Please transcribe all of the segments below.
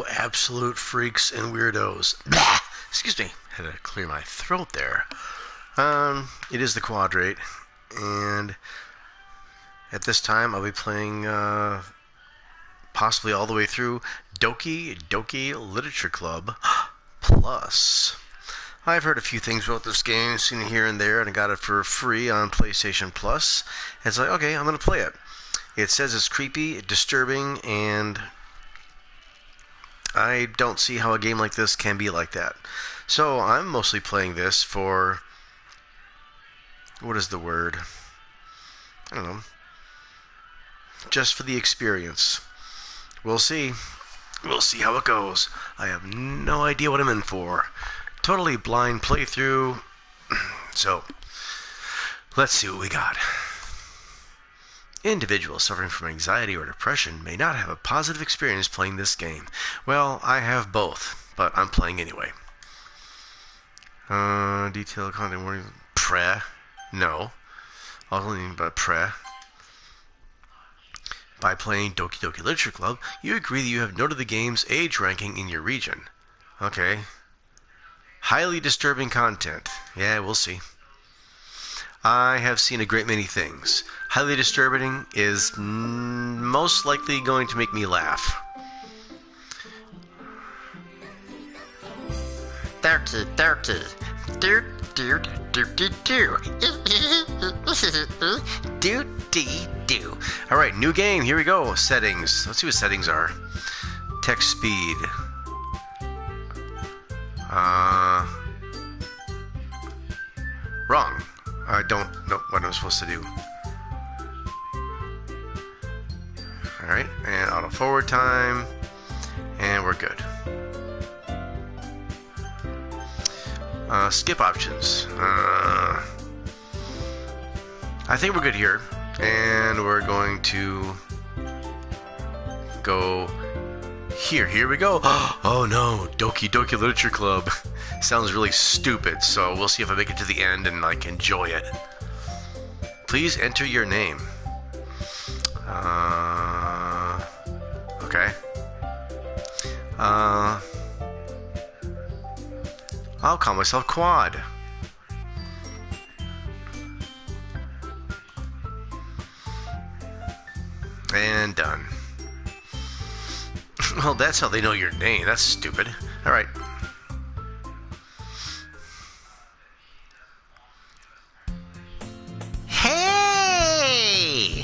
Absolute freaks and weirdos. Blah! Excuse me, had to clear my throat there. It is the Quadrate, and at this time I'll be playing possibly all the way through Doki Doki Literature Club Plus. I've heard a few things about this game, seen it here and there, and I got it for free on PlayStation Plus. And it's like, okay, I'm gonna play it. It says it's creepy, disturbing, and I don't see how a game like this can be like that. So I'm mostly playing this for, what is the word? I don't know. Just for the experience. We'll see. We'll see how it goes. I have no idea what I'm in for. Totally blind playthrough. So, let's see what we got. Individuals suffering from anxiety or depression may not have a positive experience playing this game. Well, I have both, but I'm playing anyway. Detailed content warning. Pre. No. All I need but pre. By playing Doki Doki Literature Club, you agree that you have noted the game's age ranking in your region. Okay. Highly disturbing content. Yeah, we'll see. I have seen a great many things. Highly disturbing is most likely going to make me laugh. Doki Doki. Do do do do do. Do dee do. Alright, new game. Here we go. Settings. Let's see what settings are. Text speed. Wrong. I don't know what I'm supposed to do. Alright, and auto forward time. And we're good. Skip options. I think we're good here. And we're going to go here. Here we go. Oh no, Doki Doki Literature Club. Sounds really stupid, so we'll see if I make it to the end and like enjoy it. Please enter your name. Okay. I'll call myself Quad. And done. Well, that's how they know your name. That's stupid. Alright. Hey!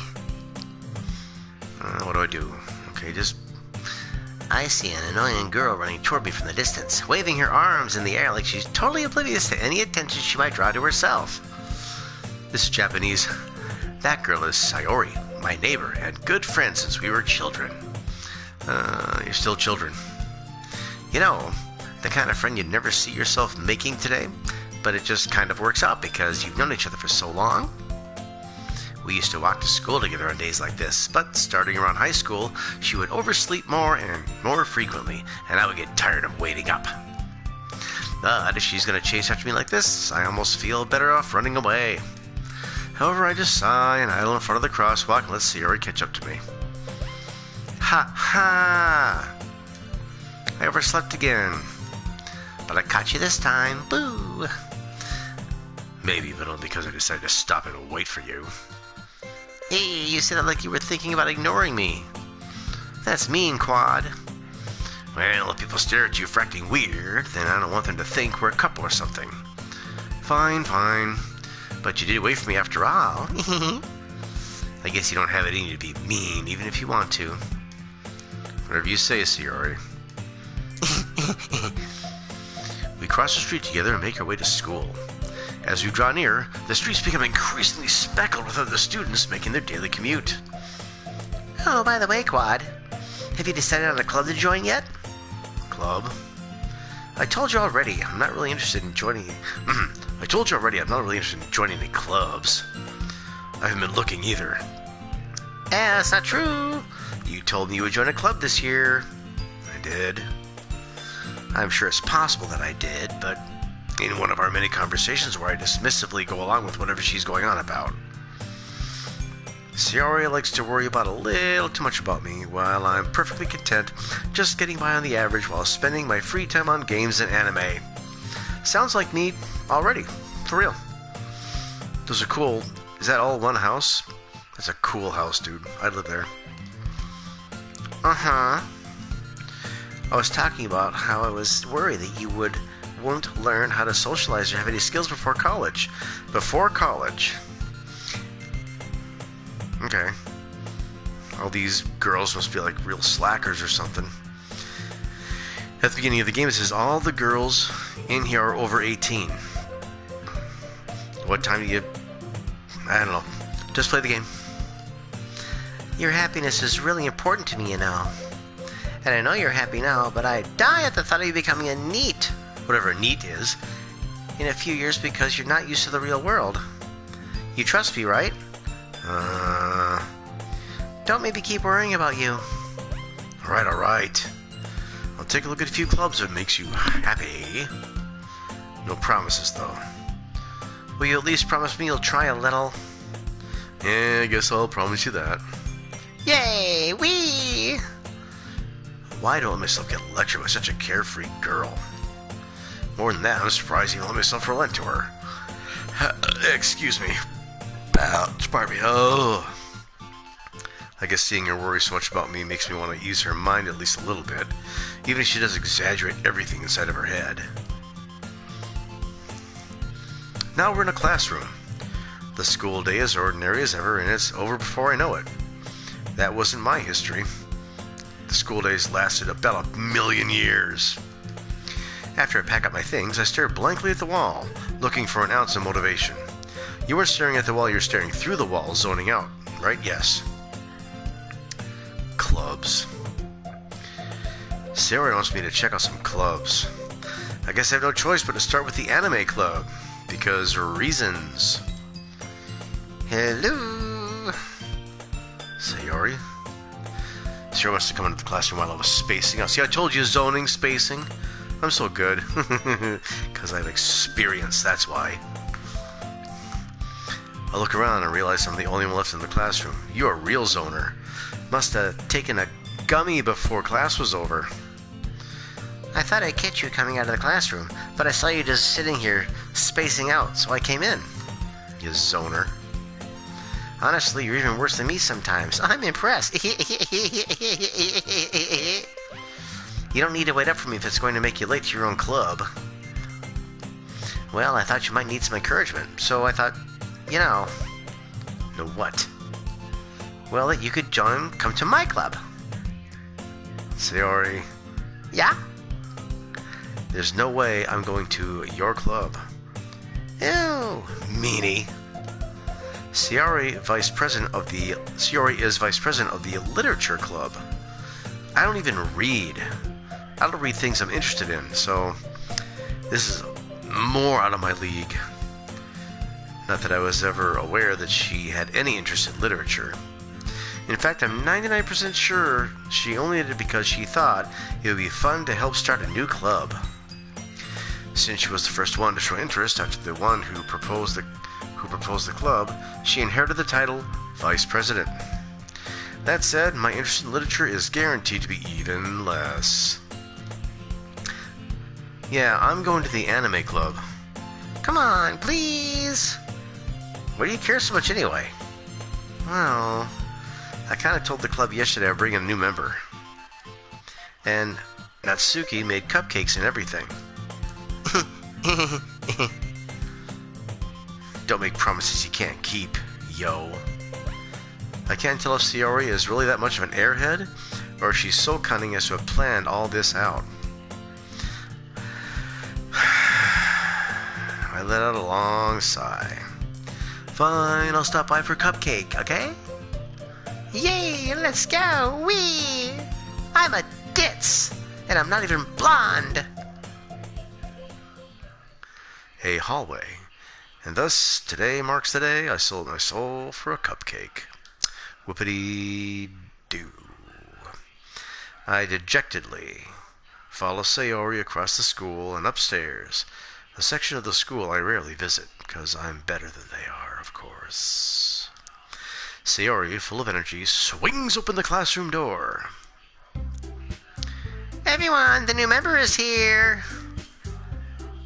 What do I do? Okay, just... I see an annoying girl running toward me from the distance, waving her arms in the air like she's totally oblivious to any attention she might draw to herself. This is Japanese. That girl is Sayori, my neighbor and good friend since we were children. You're still children. You know, the kind of friend you'd never see yourself making today, but it just kind of works out because you've known each other for so long. We used to walk to school together on days like this, but starting around high school, she would oversleep more and more frequently, and I would get tired of waiting up. But if she's going to chase after me like this, I almost feel better off running away. However, I just sigh and idle in front of the crosswalk and let Sayori catch up to me. Ha ha! I overslept again. But I caught you this time. Boo! Maybe, but only because I decided to stop and wait for you. Hey, you said it like you were thinking about ignoring me. That's mean, Quad. Well, if people stare at you for acting weird, then I don't want them to think we're a couple or something. Fine, fine. But you did wait for me after all. I guess you don't have it in you to be mean, even if you want to. Whatever you say, Sayori. We cross the street together and make our way to school. As we draw near, the streets become increasingly speckled with other students making their daily commute. Oh, by the way, Quad, have you decided on a club to join yet? Club? I told you already, I'm not really interested in joining... I told you already, I'm not really interested in joining any clubs. I haven't been looking either. That's not true. You told me you would join a club this year. I did. I'm sure it's possible that I did, but in one of our many conversations where I dismissively go along with whatever she's going on about. Sayori likes to worry about a little too much about me, while I'm perfectly content just getting by on the average while spending my free time on games and anime. Sounds like me already, for real. Those are cool. Is that all one house? That's a cool house, dude. I'd live there. Uh-huh. I was talking about how I was worried that you won't learn how to socialize or have any skills before college. Before college. Okay. All these girls must be like real slackers or something. At the beginning of the game it says all the girls in here are over 18. What time do you... I don't know. Just play the game. Your happiness is really important to me, you know. And I know you're happy now, but I die at the thought of you becoming a NEET, Whatever neat is. in a few years because you're not used to the real world. You trust me, right? Don't maybe keep worrying about you. Alright. I'll take a look at a few clubs that makes you happy. No promises, though. Will you at least promise me you'll try a little? Yeah, I guess I'll promise you that. Yay! Whee! Why do I let myself get lectured by such a carefree girl? More than that, I'm surprised I even let myself relent to her. Excuse me. Ouch, pardon me. Oh. I guess seeing her worry so much about me makes me want to ease her mind at least a little bit, even if she does exaggerate everything inside of her head. Now we're in a classroom. The school day is ordinary as ever, and it's over before I know it. That wasn't my history. The school days lasted about 1,000,000 years. After I pack up my things, I stare blankly at the wall, looking for an ounce of motivation. You weren't staring at the wall, you're staring through the wall, zoning out, right? Yes. Clubs. Sayori wants me to check out some clubs. I guess I have no choice but to start with the anime club, because reasons. Hello? Sayori? Sayori wants to come into the classroom while I was spacing out. See, I told you zoning, spacing. I'm so good. Because I have experience, that's why. I look around and realize I'm the only one left in the classroom. You're a real zoner. Must have taken a gummy before class was over. I thought I'd catch you coming out of the classroom, but I saw you just sitting here, spacing out, so I came in. You zoner. Honestly, you're even worse than me sometimes. I'm impressed. You don't need to wait up for me if it's going to make you late to your own club. Well, I thought you might need some encouragement, so I thought, you know... No what? Well, that you could come to my club. Sayori, Yeah? there's no way I'm going to your club. Ew. Meanie. Sayori is vice president of the literature club. I don't even read. I don't read things I'm interested in, so this is more out of my league. Not that I was ever aware that she had any interest in literature. In fact, I'm 99% sure she only did it because she thought it would be fun to help start a new club. Since she was the first one to show interest after the one who proposed the club, she inherited the title Vice President. That said, my interest in literature is guaranteed to be even less. Yeah, I'm going to the anime club. Come on, please. Why do you care so much anyway? Well, I kind of told the club yesterday I'd bring in a new member. And Natsuki made cupcakes and everything. Don't make promises you can't keep, yo. I can't tell if Sayori is really that much of an airhead, or if she's so cunning as to have planned all this out. I let out a long sigh. Fine, I'll stop by for cupcake, okay? Yay, let's go. Wee. I'm a ditz, and I'm not even blonde. A hallway. And thus, today marks the day I sold my soul for a cupcake. Whoopity-doo. I dejectedly follow Sayori across the school and upstairs, a section of the school I rarely visit, because I'm better than they are, of course. Sayori, full of energy, swings open the classroom door. Everyone, the new member is here.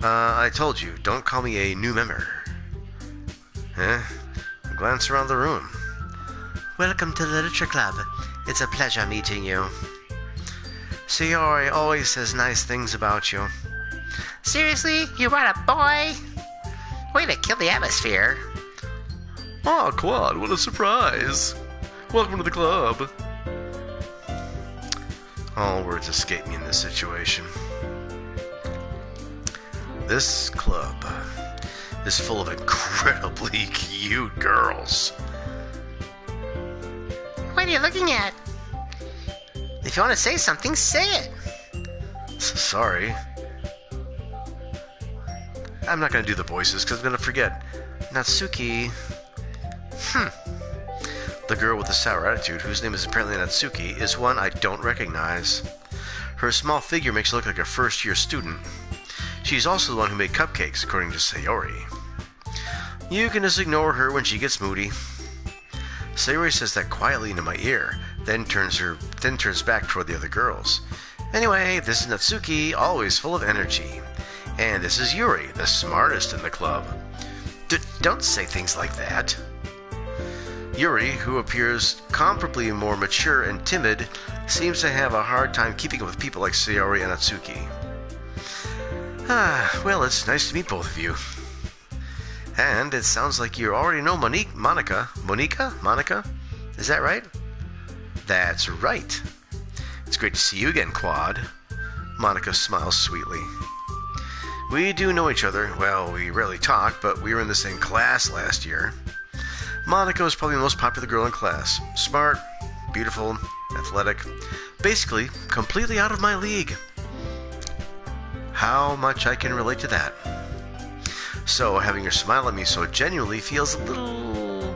I told you, don't call me a new member. Glance around the room. Welcome to the Literature Club. It's a pleasure meeting you. Sayori always says nice things about you. Seriously? You brought a boy? Way to kill the atmosphere. Oh, Quad, what a surprise. Welcome to the club. All words escape me in this situation. This club is full of incredibly cute girls. What are you looking at? If you want to say something, say it. Sorry. I'm not going to do the voices because I'm going to forget. Natsuki. The girl with the sour attitude, whose name is apparently Natsuki, is one I don't recognize. Her small figure makes her look like a first-year student. She's also the one who made cupcakes, according to Sayori. You can just ignore her when she gets moody. Sayori says that quietly into my ear, then turns back toward the other girls. Anyway, this is Natsuki, always full of energy. And this is Yuri, the smartest in the club. Don't say things like that. Yuri, who appears comparably more mature and timid, seems to have a hard time keeping up with people like Sayori and Natsuki. Well, it's nice to meet both of you. And it sounds like you already know Monica? Is that right? That's right. It's great to see you again, Quad. Monica smiles sweetly. We do know each other. Well, we rarely talk, but we were in the same class last year. Monica is probably the most popular girl in class. Smart, beautiful, athletic. Basically, completely out of my league. How much I can relate to that. So, having her smile at me so genuinely feels a little...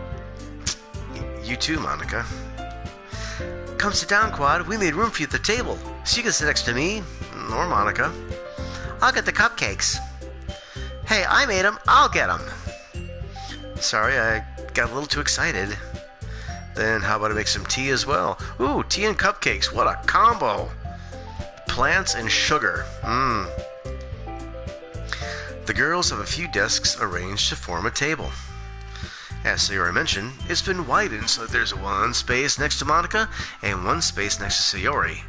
You too, Monica. Come sit down, Quad. We made room for you at the table, so you can sit next to me, or Monica. I'll get the cupcakes. Hey, I made them. I'll get them. Sorry, I got a little too excited. Then how about I make some tea as well? Ooh, tea and cupcakes. What a combo. Plants and sugar. The girls have a few desks arranged to form a table. As Sayori mentioned, it's been widened so that there's one space next to Monica and one space next to Sayori.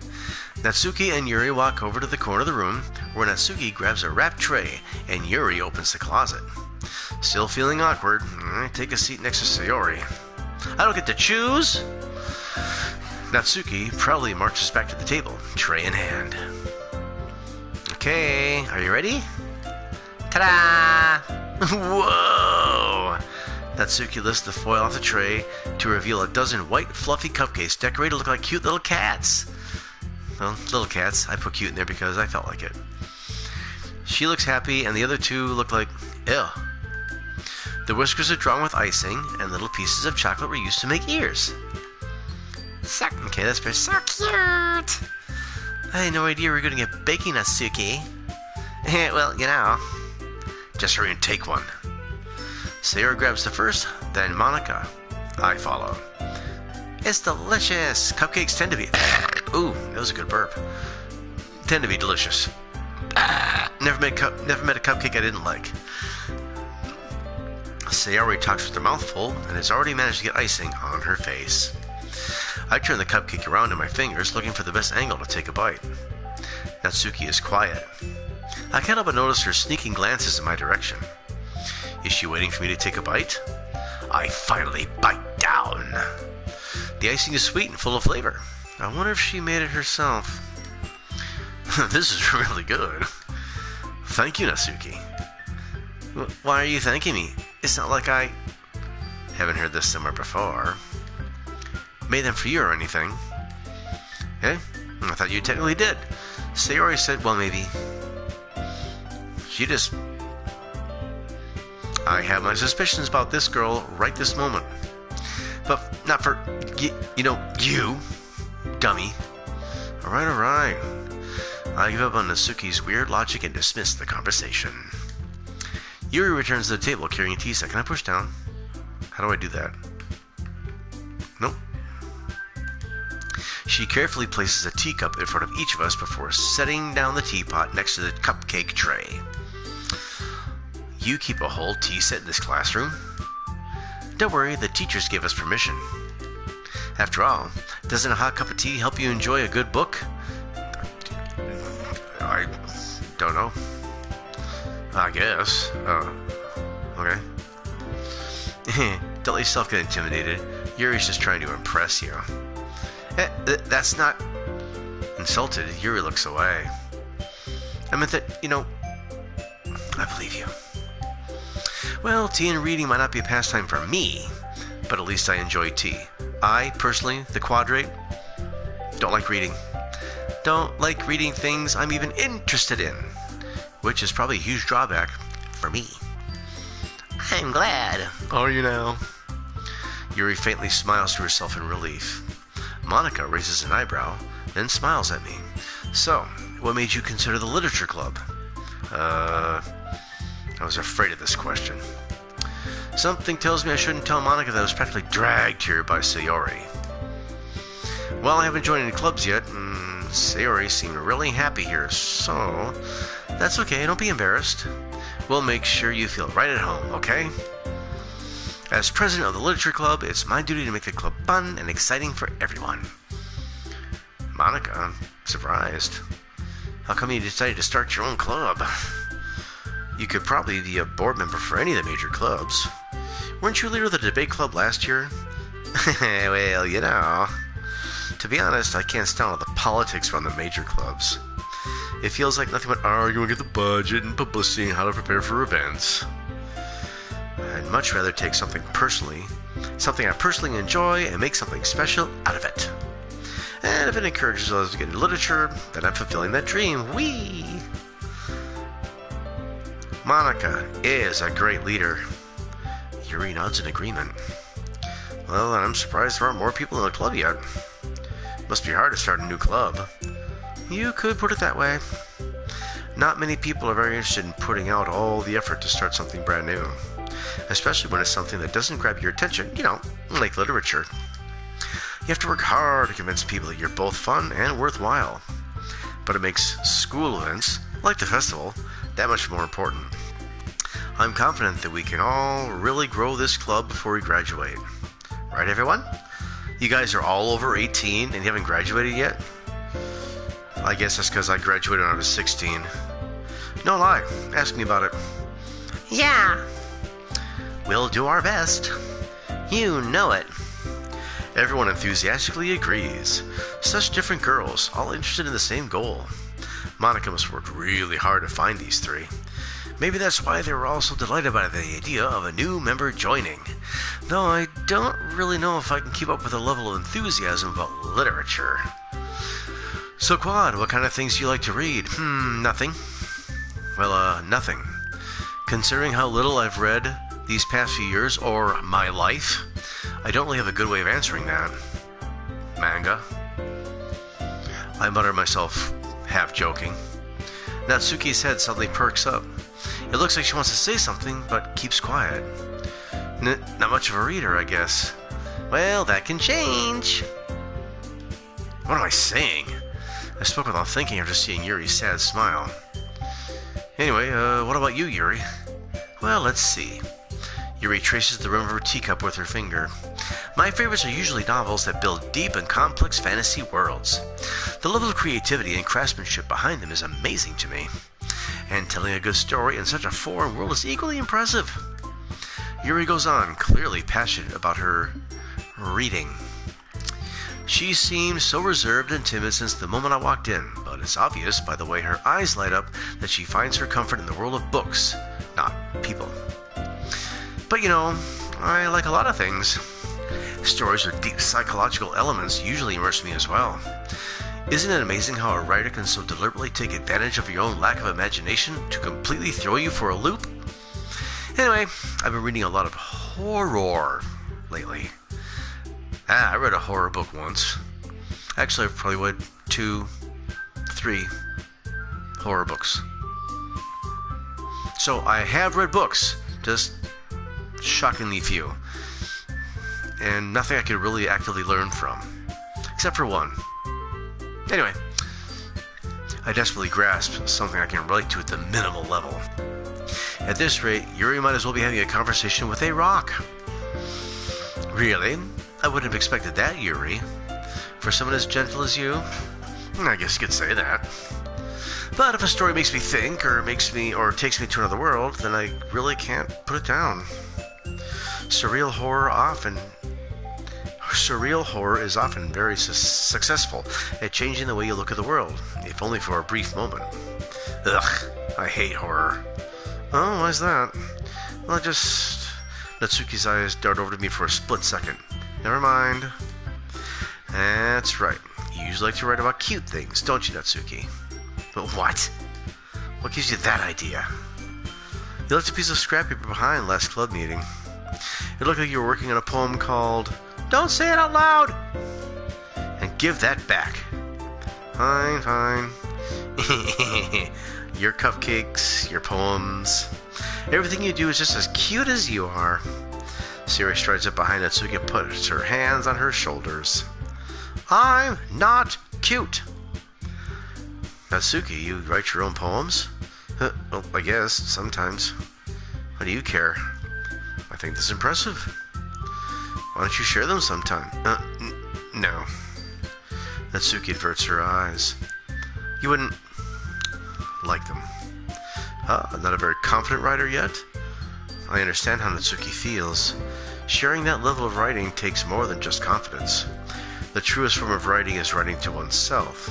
Natsuki and Yuri walk over to the corner of the room, where Natsuki grabs a wrapped tray and Yuri opens the closet. Still feeling awkward, I take a seat next to Sayori. I don't get to choose! Natsuki proudly marches back to the table, tray in hand. Okay, are you ready? Ta-da! Whoa! Natsuki lifts the foil off the tray to reveal a dozen white, fluffy cupcakes decorated to look like cute little cats. Well, little cats. I put cute in there because I felt like it. She looks happy, and the other two look like, ew. The whiskers are drawn with icing, and little pieces of chocolate were used to make ears. Okay, that's very so cute. I had no idea we were going to get baking, Natsuki. Well, you know. Just hurry and take one. Sayori grabs the first, then Monica. I follow. It's delicious. Cupcakes tend to be... Ooh, that was a good burp. Tend to be delicious. Never met a cupcake I didn't like. Sayori talks with her mouth full and has already managed to get icing on her face. I turn the cupcake around in my fingers, looking for the best angle to take a bite. Natsuki is quiet. I can't help but notice her sneaking glances in my direction. Is she waiting for me to take a bite? I finally bite down. The icing is sweet and full of flavor. I wonder if she made it herself. This is really good. Thank you, Natsuki. Why are you thanking me? It's not like I... Haven't heard this somewhere before. Made them for you or anything. Eh? I thought you technically did. Sayori said, well, maybe. She just... I have my suspicions about this girl right this moment. But not for, you, dummy. Alright. I give up on Natsuki's weird logic and dismiss the conversation. Yuri returns to the table carrying a tea set. Can I push down? How do I do that? Nope. She carefully places a teacup in front of each of us before setting down the teapot next to the cupcake tray. You keep a whole tea set in this classroom? Don't worry, the teachers gave us permission. After all, doesn't a hot cup of tea help you enjoy a good book? I don't know. I guess. Okay. Don't let yourself get intimidated. Yuri's just trying to impress you. That's not... Insulted, Yuri looks away. I meant that, I believe you. Well, tea and reading might not be a pastime for me, but at least I enjoy tea. I, personally, the Quadrate, don't like reading. Don't like reading things I'm even interested in, which is probably a huge drawback for me. I'm glad. Are you now? Yuri faintly smiles to herself in relief. Monica raises an eyebrow, then smiles at me. So, what made you consider the literature club? I was afraid of this question. Something tells me I shouldn't tell Monica that I was practically dragged here by Sayori. Well, I haven't joined any clubs yet, and Sayori seemed really happy here, so that's okay, don't be embarrassed. We'll make sure you feel right at home, okay? As president of the literature club, it's my duty to make the club fun and exciting for everyone. Monica, I'm surprised. How come you decided to start your own club? You could probably be a board member for any of the major clubs. Weren't you leader of the debate club last year? Well, to be honest, I can't stand all the politics around the major clubs. It feels like nothing but arguing at the budget and publicity and how to prepare for events. I'd much rather take something I personally enjoy, and make something special out of it. And if it encourages others to get into literature, then I'm fulfilling that dream. Whee! Monica is a great leader. Yuri nods in agreement. Well, I'm surprised there aren't more people in the club yet. Must be hard to start a new club. You could put it that way. Not many people are very interested in putting out all the effort to start something brand new. Especially when it's something that doesn't grab your attention, like literature. You have to work hard to convince people that you're both fun and worthwhile. But it makes school events, like the festival, that much more important. I'm confident that we can all really grow this club before we graduate. Right, everyone? You guys are all over 18 and you haven't graduated yet? I guess that's because I graduated when I was 16. No lie, ask me about it. Yeah. We'll do our best. You know it. Everyone enthusiastically agrees. Such different girls, all interested in the same goal. Monica must have worked really hard to find these three. Maybe that's why they were all so delighted by the idea of a new member joining. Though I don't really know if I can keep up with the level of enthusiasm about literature. So Quad, what kind of things do you like to read? Nothing. Well, nothing. Considering how little I've read these past few years, or my life, I don't really have a good way of answering that. Manga. I mutter myself, half joking. Natsuki's head suddenly perks up. It looks like she wants to say something, but keeps quiet. Not much of a reader, I guess. Well, that can change. What am I saying? I spoke without thinking after seeing Yuri's sad smile. Anyway, what about you, Yuri? Well, let's see. Yuri traces the rim of her teacup with her finger. My favorites are usually novels that build deep and complex fantasy worlds. The level of creativity and craftsmanship behind them is amazing to me. And telling a good story in such a foreign world is equally impressive. Yuri goes on, clearly passionate about her reading. She seemed so reserved and timid since the moment I walked in, but it's obvious by the way her eyes light up that she finds her comfort in the world of books, not people. But I like a lot of things. Stories with deep psychological elements usually immerse me as well. Isn't it amazing how a writer can so deliberately take advantage of your own lack of imagination to completely throw you for a loop? Anyway, I've been reading a lot of horror lately. I read a horror book once. Actually, I've probably read 2, 3 horror books. So I have read books, just shockingly few. and nothing I could really actively learn from. Except for one. Anyway, I desperately grasped something I can relate to at the minimal level. At this rate, Yuri might as well be having a conversation with a rock. Really? I wouldn't have expected that, Yuri. For someone as gentle as you? I guess you could say that. But if a story makes me think, or takes me to another world, then I really can't put it down. Surreal horror is often very successful at changing the way you look at the world, if only for a brief moment. Ugh, I hate horror. Oh, why's that? Well, Natsuki's eyes dart over to me for a split second. Never mind. That's right. You usually like to write about cute things, don't you, Natsuki? But what? What gives you that idea? You left a piece of scrap paper behind last club meeting. It looked like you were working on a poem called Don't Say It Out Loud! And give that back. Fine. Your cupcakes, your poems, everything you do is just as cute as you are. Siri strides up behind Natsuki and puts her hands on her shoulders. I'm not cute. Natsuki, you write your own poems? Well, I guess, sometimes. How do you care? I think that's impressive. Why don't you share them sometime? No. Natsuki averts her eyes. You wouldn't like them. Not a very confident writer yet? I understand how Natsuki feels. Sharing that level of writing takes more than just confidence. The truest form of writing is writing to oneself.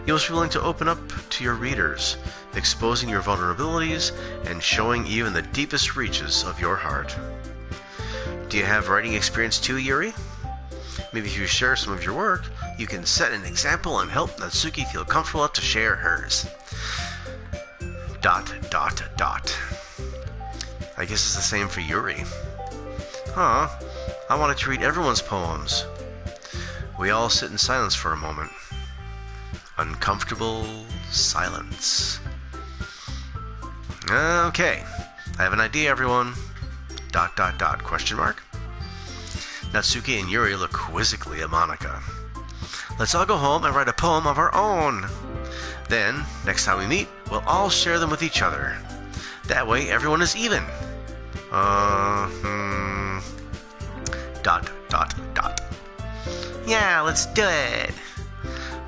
You must be willing to open up to your readers, exposing your vulnerabilities and showing even the deepest reaches of your heart. Do you have writing experience too, Yuri? Maybe if you share some of your work, you can set an example and help Natsuki feel comfortable enough to share hers. ... I guess it's the same for Yuri. I wanted to read everyone's poems. We all sit in silence for a moment. Uncomfortable silence. Okay, I have an idea, everyone. ... Question mark? Natsuki and Yuri look quizzically at Monika. Let's all go home and write a poem of our own. Then, next time we meet, we'll all share them with each other. That way, everyone is even. ... Yeah, let's do it.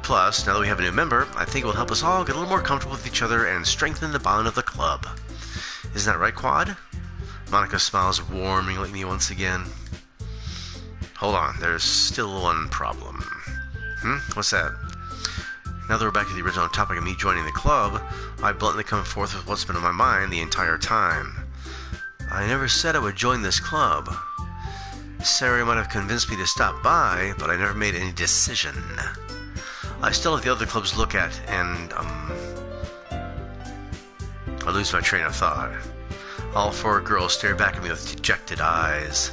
Plus, now that we have a new member, I think it will help us all get a little more comfortable with each other and strengthen the bond of the club. Isn't that right, Quad? Monika smiles warmingly at me once again. Hold on, there's still one problem. What's that? Now that we're back to the original topic of me joining the club, I bluntly come forth with what's been on my mind the entire time. I never said I would join this club. Sarah might have convinced me to stop by, but I never made any decision. I still have the other clubs to look at, and, I lose my train of thought. All four girls stare back at me with dejected eyes.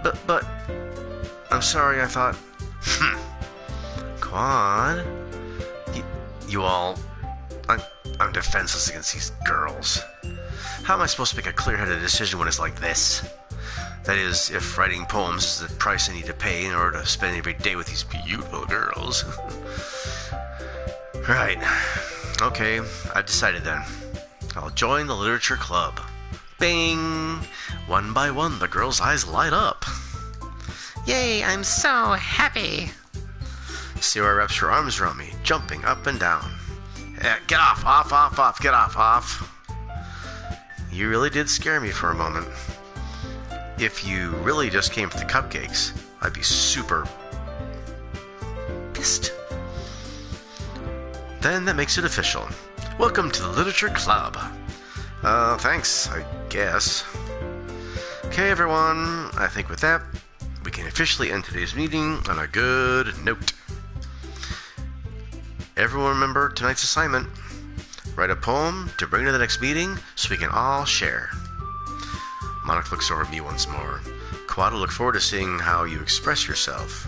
But, I'm sorry, I thought, Quad, you all, I'm defenseless against these girls. How am I supposed to make a clear-headed decision when it's like this? That is, if writing poems is the price I need to pay in order to spend every day with these beautiful girls. Right. Okay, I've decided then. I'll join the literature club. Bing! One by one, the girls' eyes light up. Yay, I'm so happy! Sarah wraps her arms around me, jumping up and down. Get off, get off. You really did scare me for a moment. If you really just came for the cupcakes, I'd be super pissed. Then that makes it official. Welcome to the Literature Club. Thanks, I guess. Okay, everyone, I think with that, we can officially end today's meeting on a good note. Everyone remember tonight's assignment. Write a poem to bring to the next meeting so we can all share. Monika looks over at me once more. Quad will look forward to seeing how you express yourself.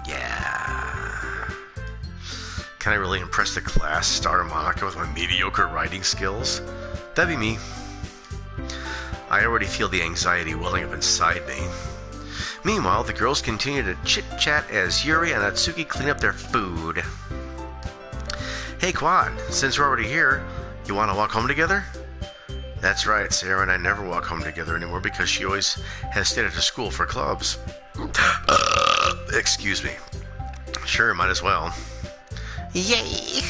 Yeah. Can I really impress the class, Star Monika, with my mediocre writing skills? That'd be me. I already feel the anxiety welling up inside me. Meanwhile, the girls continue to chit-chat as Yuri and Atsuki clean up their food. Hey Quad, since we're already here, you want to walk home together? That's right, Sarah and I never walk home together anymore because she always has stayed at her school for clubs. Excuse me. Sure, might as well. Yay!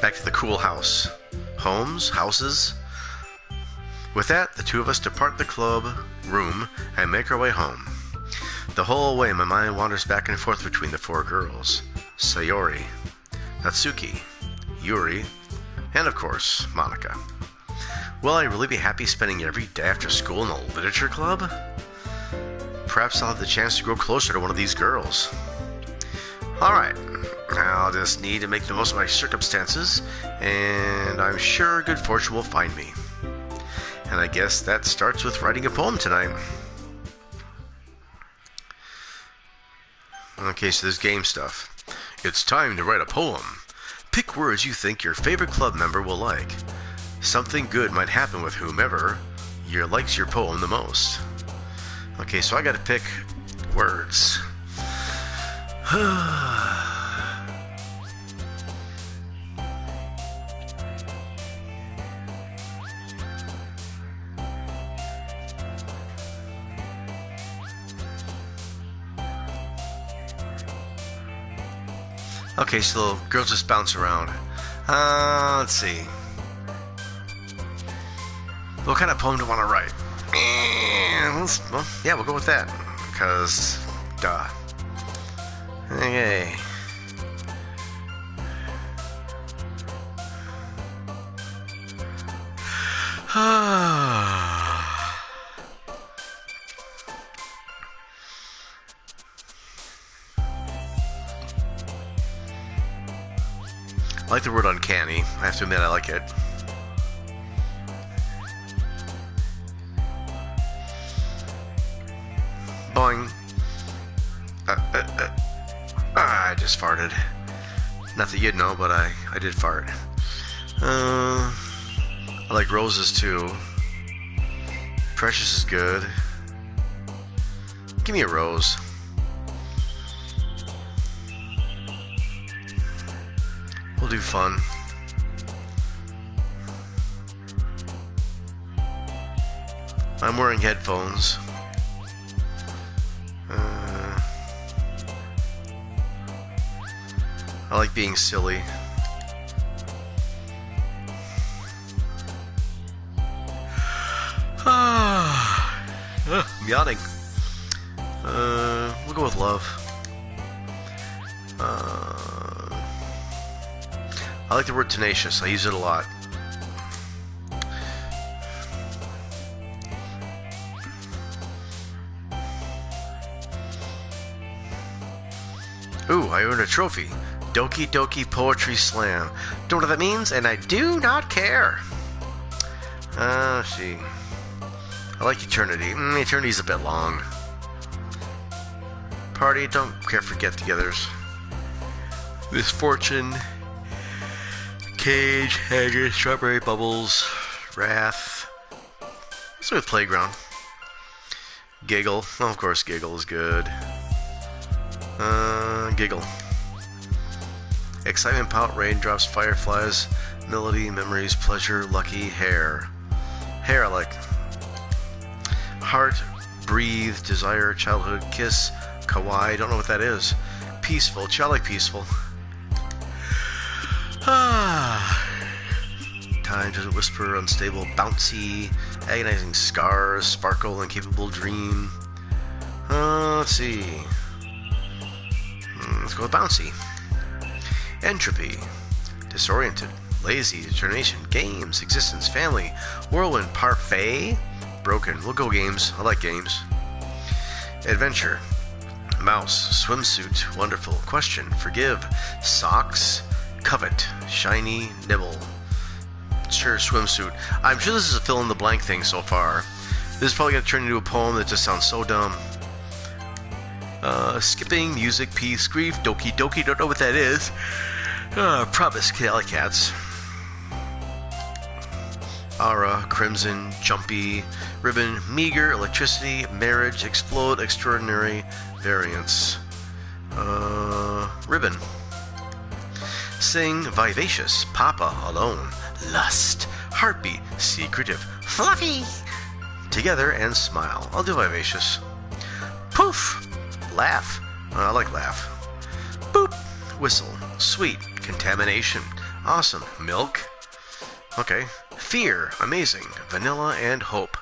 Back to the cool house. Houses. With that, the two of us depart the club room and make our way home. The whole way, my mind wanders back and forth between the four girls. Sayori, Natsuki, Yuri, and of course, Monica. Will I really be happy spending every day after school in the literature club? Perhaps I'll have the chance to grow closer to one of these girls. Alright, I'll just need to make the most of my circumstances, and I'm sure good fortune will find me. And I guess that starts with writing a poem tonight. Okay, so there's game stuff. It's time to write a poem. Pick words you think your favorite club member will like. Something good might happen with whomever likes your poem the most. Okay, so I gotta pick words. Okay, so the girls just bounce around. Let's see. What kind of poem do I want to write? Well, we'll go with that. Because, duh. Okay. I like the word uncanny. I have to admit I like it. Boing. I just farted. Not that you'd know, but I did fart. I like roses too. Precious is good. Give me a rose. We'll do fun. I'm wearing headphones. I like being silly. I'm yawning. We'll go with love. I like the word tenacious. I use it a lot. Ooh, I earned a trophy. Doki Doki Poetry Slam. Don't know what that means, and I do not care. See. I like Eternity. Eternity's a bit long. Party, don't care for get-togethers. Misfortune. Cage, Haggard, Strawberry Bubbles, Wrath. Let's go with Playground. Giggle. Oh, of course, Giggle is good. Giggle. Excitement, Pout, Raindrops, Fireflies, Melody, Memories, Pleasure, Lucky, Hair. Hair I like. Heart, Breathe, Desire, Childhood, Kiss, Kawaii, don't know what that is. Peaceful, I like Peaceful. Time to whisper, Unstable, Bouncy, Agonizing Scars, Sparkle, Incapable Dream. Let's see. Let's go with Bouncy. Entropy, Disoriented, Lazy, Determination, Games, Existence, Family, Whirlwind, Parfait, Broken. We'll go games. I like games. Adventure, Mouse, Swimsuit, Wonderful, Question, Forgive, Socks, Covet, Shiny, Nibble. Sure, Swimsuit. I'm sure this is a fill-in-the-blank thing so far. This is probably going to turn into a poem that just sounds so dumb. Skipping, Music, Peace, Grief, Doki Doki, don't know what that is. Promise, Alley Cats. Aura, Crimson, Jumpy, Ribbon, Meager, Electricity, Marriage, Explode, Extraordinary, Variance. Ribbon. Sing, Vivacious, Papa, Alone, Lust, Heartbeat, Secretive, Fluffy. Together and Smile. I'll do Vivacious. Poof. Laugh. I like Laugh. Boop. Whistle. Sweet. Contamination. Awesome. Milk. Okay. Fear. Amazing. Vanilla and Hope.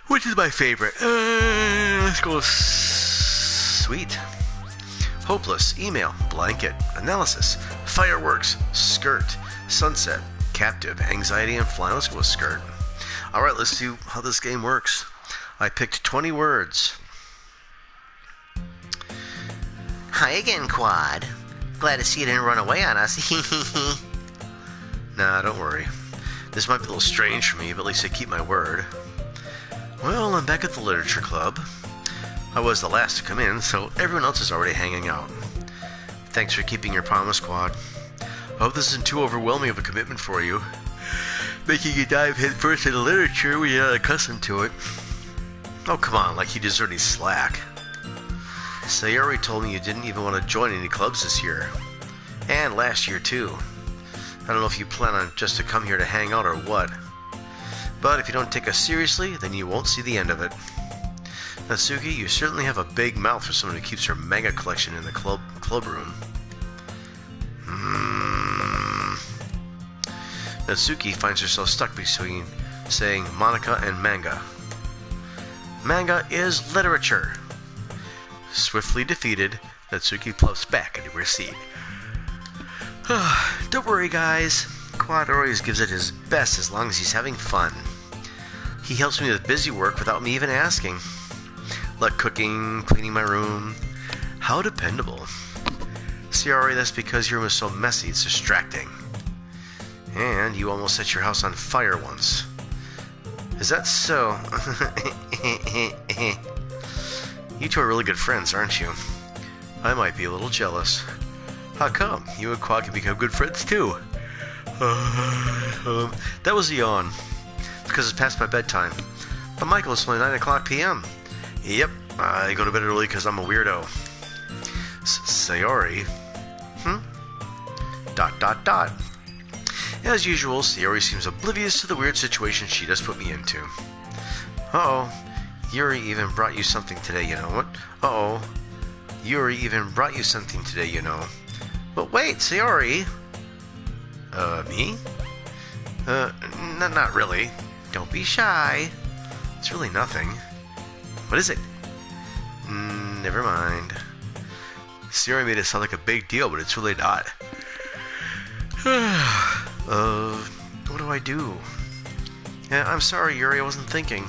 Which is my favorite? Let's go with Sweet. Hopeless. Email. Blanket. Analysis. Fireworks. Skirt. Sunset. Captive. Anxiety and Fly. Let's go with Skirt. Alright, let's see how this game works. I picked 20 words. Hi again, Quad. Glad to see you didn't run away on us. Nah, don't worry. This might be a little strange for me, but at least I keep my word. Well, I'm back at the Literature Club. I was the last to come in, so everyone else is already hanging out. Thanks for keeping your promise, Quad. I hope this isn't too overwhelming of a commitment for you. Making you dive headfirst into literature when you're not accustomed to it. Oh, come on, like you deserve any slack. Sayori told me you didn't even want to join any clubs this year. And last year, too. I don't know if you plan on just to come here to hang out or what. But if you don't take us seriously, then you won't see the end of it. Natsuki, you certainly have a big mouth for someone who keeps her manga collection in the club room. Natsuki finds herself stuck between saying Monica and manga. Manga is literature. Swiftly defeated, Natsuki plops back into her seat. Don't worry, guys. Quad always gives it his best as long as he's having fun. He helps me with busy work without me even asking. Like cooking, cleaning my room. How dependable. Sayori, that's because your room is so messy it's distracting. And you almost set your house on fire once. Is that so? You two are really good friends, aren't you? I might be a little jealous. How come? You and Quad can become good friends too. That was a yawn. Because it's past my bedtime. But Michael, it's only 9 o'clock p.m. Yep, I go to bed early because I'm a weirdo. Sayori? Dot. As usual, Sayori seems oblivious to the weird situation she just put me into. Uh-oh. Yuri even brought you something today, you know. What? Uh-oh. Yuri even brought you something today, you know. But wait, Sayori. Me? Not really. Don't be shy. It's really nothing. What is it? Never mind. Sayori made it sound like a big deal, but it's really not. What do I do? Yeah, I'm sorry, Yuri, I wasn't thinking.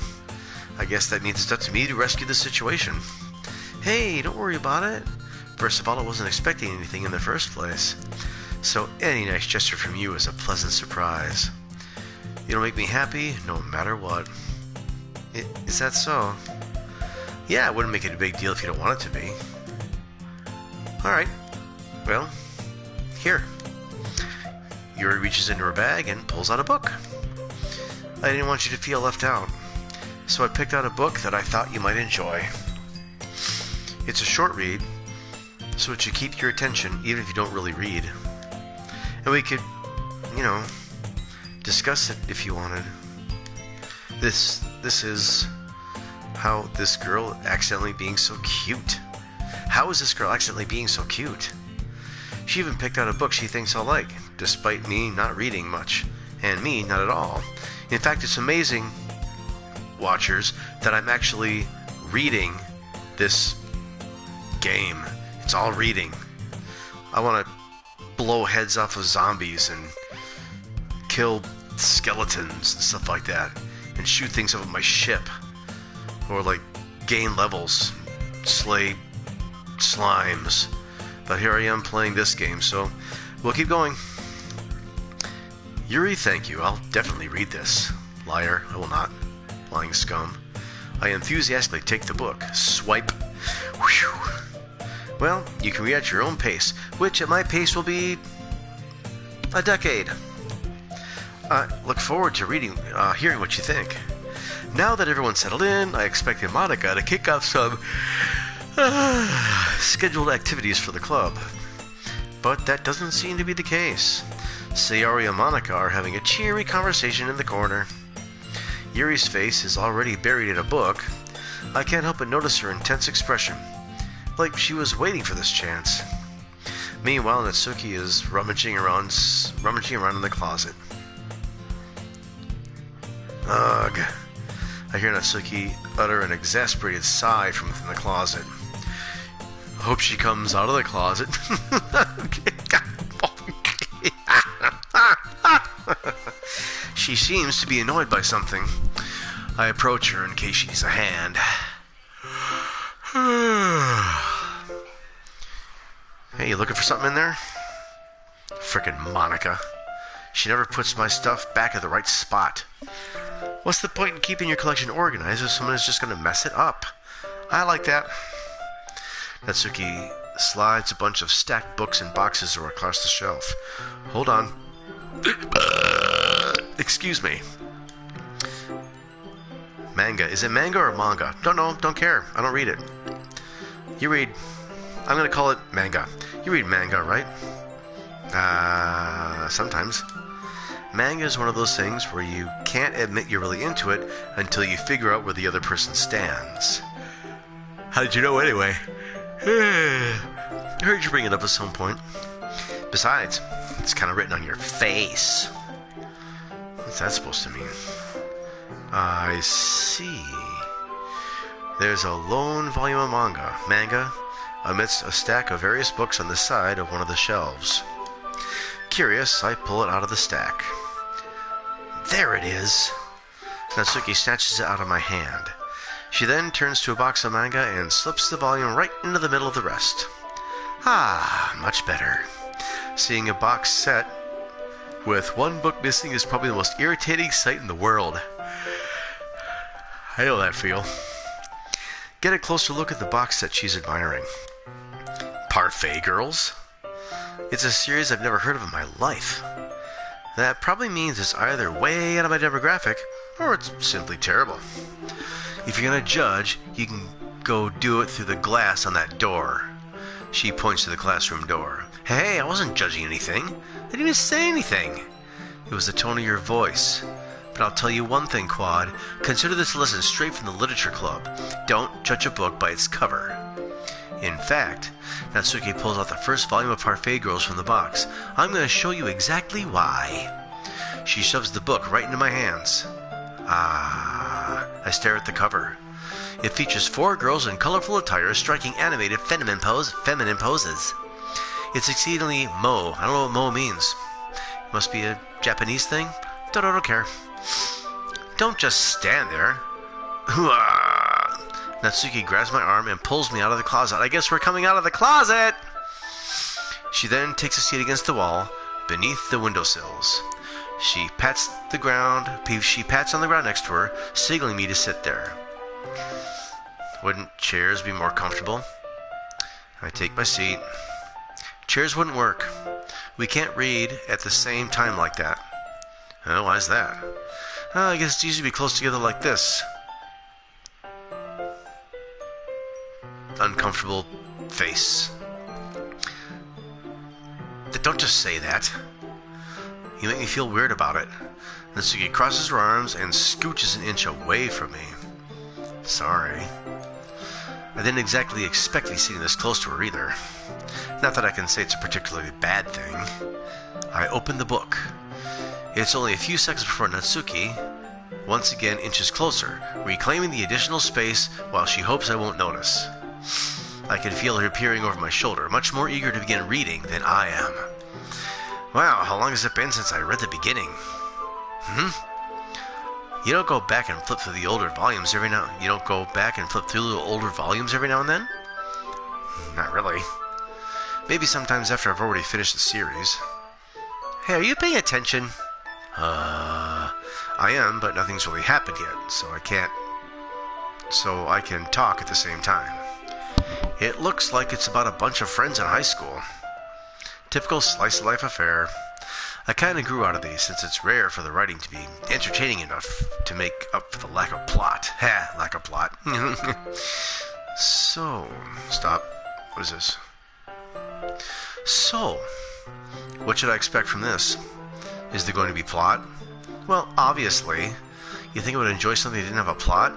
I guess that means it's up to me to rescue the situation. Hey, don't worry about it. First of all, I wasn't expecting anything in the first place. So any nice gesture from you is a pleasant surprise. It'll make me happy no matter what. Is that so? Yeah, it wouldn't make it a big deal if you don't want it to be. Alright. Well, here. Yuri reaches into her bag and pulls out a book. I didn't want you to feel left out, so I picked out a book that I thought you might enjoy. It's a short read, so it should keep your attention even if you don't really read. And we could, discuss it if you wanted. This is how this girl accidentally being so cute. How is this girl accidentally being so cute? She even picked out a book she thinks I'll like, despite me not reading much, and me not at all. In fact, it's amazing, watchers, that I'm actually reading this game. It's all reading. I want to blow heads off of zombies and kill skeletons and stuff like that, and shoot things up with my ship, or like gain levels, slay slimes. But here I am playing this game, so we'll keep going. Yuri, thank you. I'll definitely read this. Liar, I will not. Lying scum. I enthusiastically take the book. Swipe. Whew. Well, you can read at your own pace, which at my pace will be a decade. I look forward to hearing what you think. Now that everyone's settled in, I expected Monica to kick off some scheduled activities for the club. But that doesn't seem to be the case. Sayori and Monica are having a cheery conversation in the corner. Yuri's face is already buried in a book. I can't help but notice her intense expression, like she was waiting for this chance. Meanwhile, Natsuki is rummaging around in the closet. Ugh. I hear Natsuki utter an exasperated sigh from within the closet. I hope she comes out of the closet. She seems to be annoyed by something. I approach her in case she needs a hand. Hey, you looking for something in there? Frickin' Monica. She never puts my stuff back at the right spot. What's the point in keeping your collection organized if someone is just going to mess it up? I like that. Natsuki slides a bunch of stacked books and boxes across the shelf. Hold on. Excuse me. Manga. Is it manga or manga? Don't know. Don't care. I don't read it. You read... I'm going to call it manga. You read manga, right? Sometimes. Manga is one of those things where you can't admit you're really into it until you figure out where the other person stands. How did you know anyway? I heard you bring it up at some point. Besides, it's kind of written on your face. What's that supposed to mean? I see. There's a lone volume of manga, amidst a stack of various books on the side of one of the shelves. Curious, I pull it out of the stack. There it is! Natsuki snatches it out of my hand. She then turns to a box of manga and slips the volume right into the middle of the rest. Ah, much better. Seeing a box set with one book missing is probably the most irritating sight in the world. I know that feel. Get a closer look at the box set she's admiring. Parfait Girls? It's a series I've never heard of in my life. That probably means it's either way out of my demographic, or it's simply terrible. If you're gonna judge, you can go do it through the glass on that door. She points to the classroom door. Hey, I wasn't judging anything. I didn't even say anything. It was the tone of your voice. But I'll tell you one thing, Quad. Consider this a lesson straight from the literature club. Don't judge a book by its cover. In fact, Natsuki pulls out the first volume of Parfait Girls from the box. I'm going to show you exactly why. She shoves the book right into my hands. I stare at the cover. It features 4 girls in colorful attire striking animated feminine poses. It's exceedingly mo. I don't know what mo means. It must be a Japanese thing? Don't care. Don't just stand there. Natsuki grabs my arm and pulls me out of the closet. I guess we're coming out of the closet! She then takes a seat against the wall, beneath the windowsills. She pats on the ground next to her, signaling me to sit there. Wouldn't chairs be more comfortable? I take my seat. Chairs wouldn't work. We can't read at the same time like that. Oh, why's that? I guess it's easy to be close together like this. Uncomfortable face. Don't just say that. You make me feel weird about it. Natsuki crosses her arms and scooches an inch away from me. Sorry. I didn't exactly expect to be sitting this close to her either. Not that I can say it's a particularly bad thing. I open the book. It's only a few seconds before Natsuki once again inches closer, reclaiming the additional space while she hopes I won't notice. I can feel her peering over my shoulder, much more eager to begin reading than I am. Wow, how long has it been since I read the beginning? You don't go back and flip through the older volumes every now and then? Not really. Maybe sometimes after I've already finished the series. Hey, are you paying attention? I am, but nothing's really happened yet, so I can talk at the same time. It looks like it's about a bunch of friends in high school. Typical slice-of-life affair. I kind of grew out of these since it's rare for the writing to be entertaining enough to make up for the lack of plot. Ha, lack of plot. So, stop. What is this? So, what should I expect from this? Is there going to be plot? Well, obviously. You think I would enjoy something that didn't have a plot?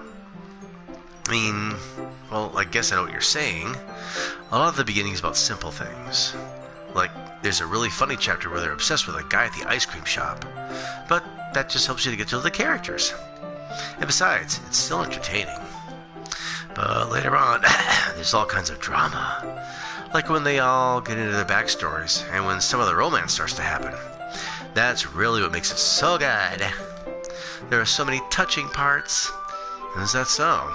I mean, well, I guess I know what you're saying. A lot of the beginning is about simple things. Like, there's a really funny chapter where they're obsessed with a guy at the ice cream shop. But that just helps you to get to know the characters. And besides, it's still entertaining. But later on, there's all kinds of drama. Like when they all get into their backstories, and when some of the romance starts to happen. That's really what makes it so good. There are so many touching parts. Is that so?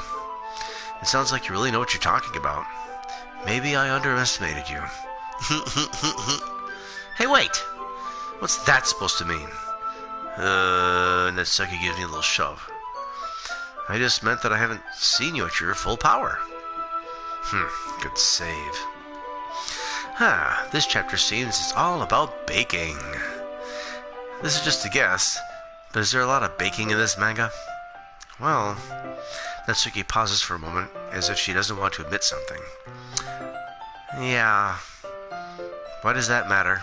It sounds like you really know what you're talking about. Maybe I underestimated you. Hey, wait! What's that supposed to mean? Natsuki gives me a little shove. I just meant that I haven't seen you at your full power. Good save. This chapter seems it's all about baking. This is just a guess, but is there a lot of baking in this manga? Well, Natsuki pauses for a moment, as if she doesn't want to admit something. Yeah. Why does that matter?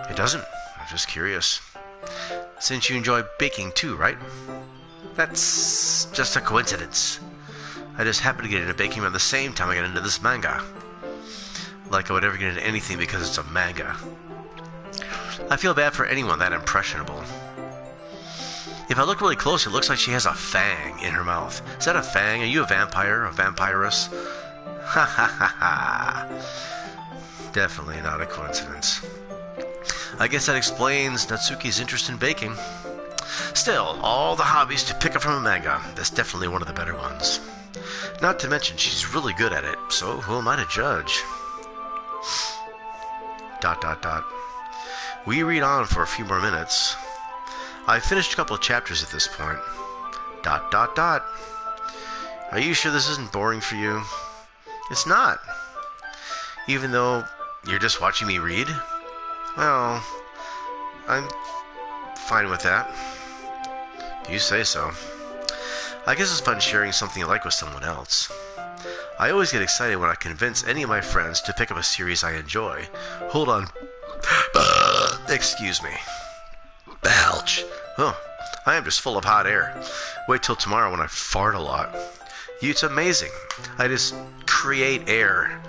It doesn't. I'm just curious. Since you enjoy baking too, right? That's just a coincidence. I just happened to get into baking around the same time I got into this manga. Like I would ever get into anything because it's a manga. I feel bad for anyone that impressionable. If I look really close, it looks like she has a fang in her mouth. Is that a fang? Are you a vampire? A vampiress? Ha ha ha ha. Definitely not a coincidence. I guess that explains Natsuki's interest in baking. Still, all the hobbies to pick up from a manga, that's definitely one of the better ones. Not to mention, she's really good at it, so who am I to judge? ... We read on for a few more minutes. I've finished a couple of chapters at this point. ... Are you sure this isn't boring for you? It's not. Even though you're just watching me read? Well, I'm fine with that. You say so. I guess it's fun sharing something I like with someone else. I always get excited when I convince any of my friends to pick up a series I enjoy. Hold on. Excuse me. Belch. Oh, I am just full of hot air. Wait till tomorrow when I fart a lot. It's amazing. I just create air.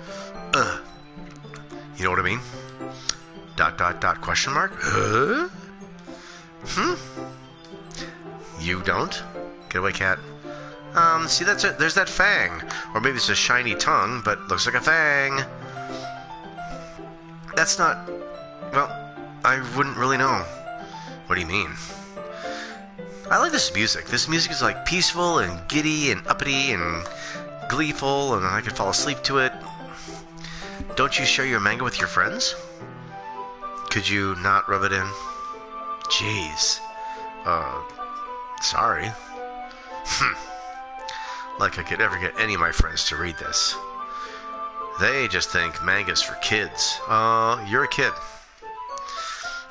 You know what I mean? ... Question mark? Huh? You don't? Get away, cat. See, that's it. There's that fang. Or maybe it's a shiny tongue, but looks like a fang. That's not... Well, I wouldn't really know. What do you mean? I like this music. This music is like peaceful and giddy and uppity and gleeful, and I could fall asleep to it. Don't you share your manga with your friends? Could you not rub it in? Jeez. Sorry. Like I could ever get any of my friends to read this. They just think manga's for kids. You're a kid.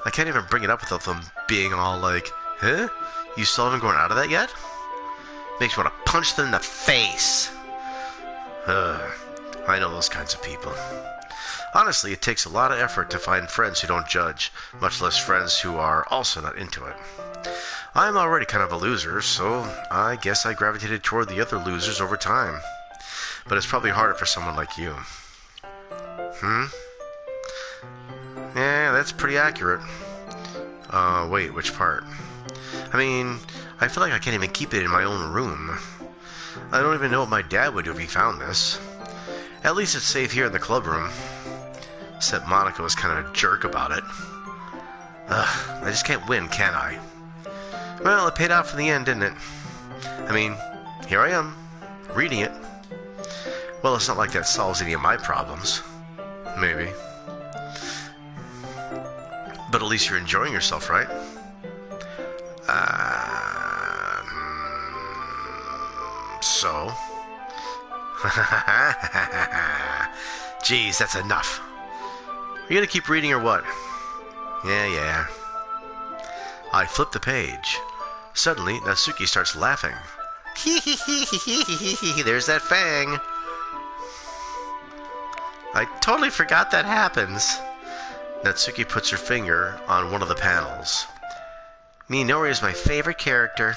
I can't even bring it up without them being all like, huh? You still haven't grown out of that yet? Makes me want to punch them in the face. I know those kinds of people. Honestly, it takes a lot of effort to find friends who don't judge, much less friends who are also not into it. I'm already kind of a loser, so I guess I gravitated toward the other losers over time. But it's probably harder for someone like you. Yeah, that's pretty accurate. Wait, which part? I mean, I feel like I can't even keep it in my own room. I don't even know what my dad would do if he found this. At least it's safe here in the club room. Except Monica was kind of a jerk about it. I just can't win, can I? Well, it paid off in the end, didn't it? I mean, here I am, reading it. Well, it's not like that solves any of my problems. Maybe. But at least you're enjoying yourself, right? So? Jeez, that's enough. Are you gonna keep reading or what? Yeah. I flip the page. Suddenly, Natsuki starts laughing. Hee hee hee hee hee hee hee hee, there's that fang. I totally forgot that happens. Natsuki puts her finger on one of the panels. Minori is my favorite character.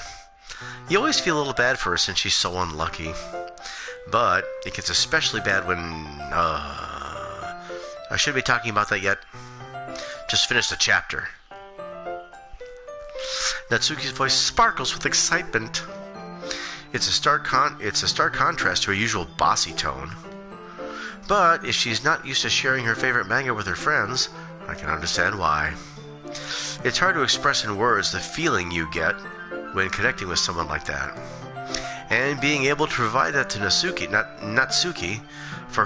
You always feel a little bad for her since she's so unlucky. But it gets especially bad when... I shouldn't be talking about that yet. Just finished the chapter. Natsuki's voice sparkles with excitement. It's a stark contrast to her usual bossy tone. But if she's not used to sharing her favorite manga with her friends, I can understand why. It's hard to express in words the feeling you get when connecting with someone like that. And being able to provide that to Natsuki, for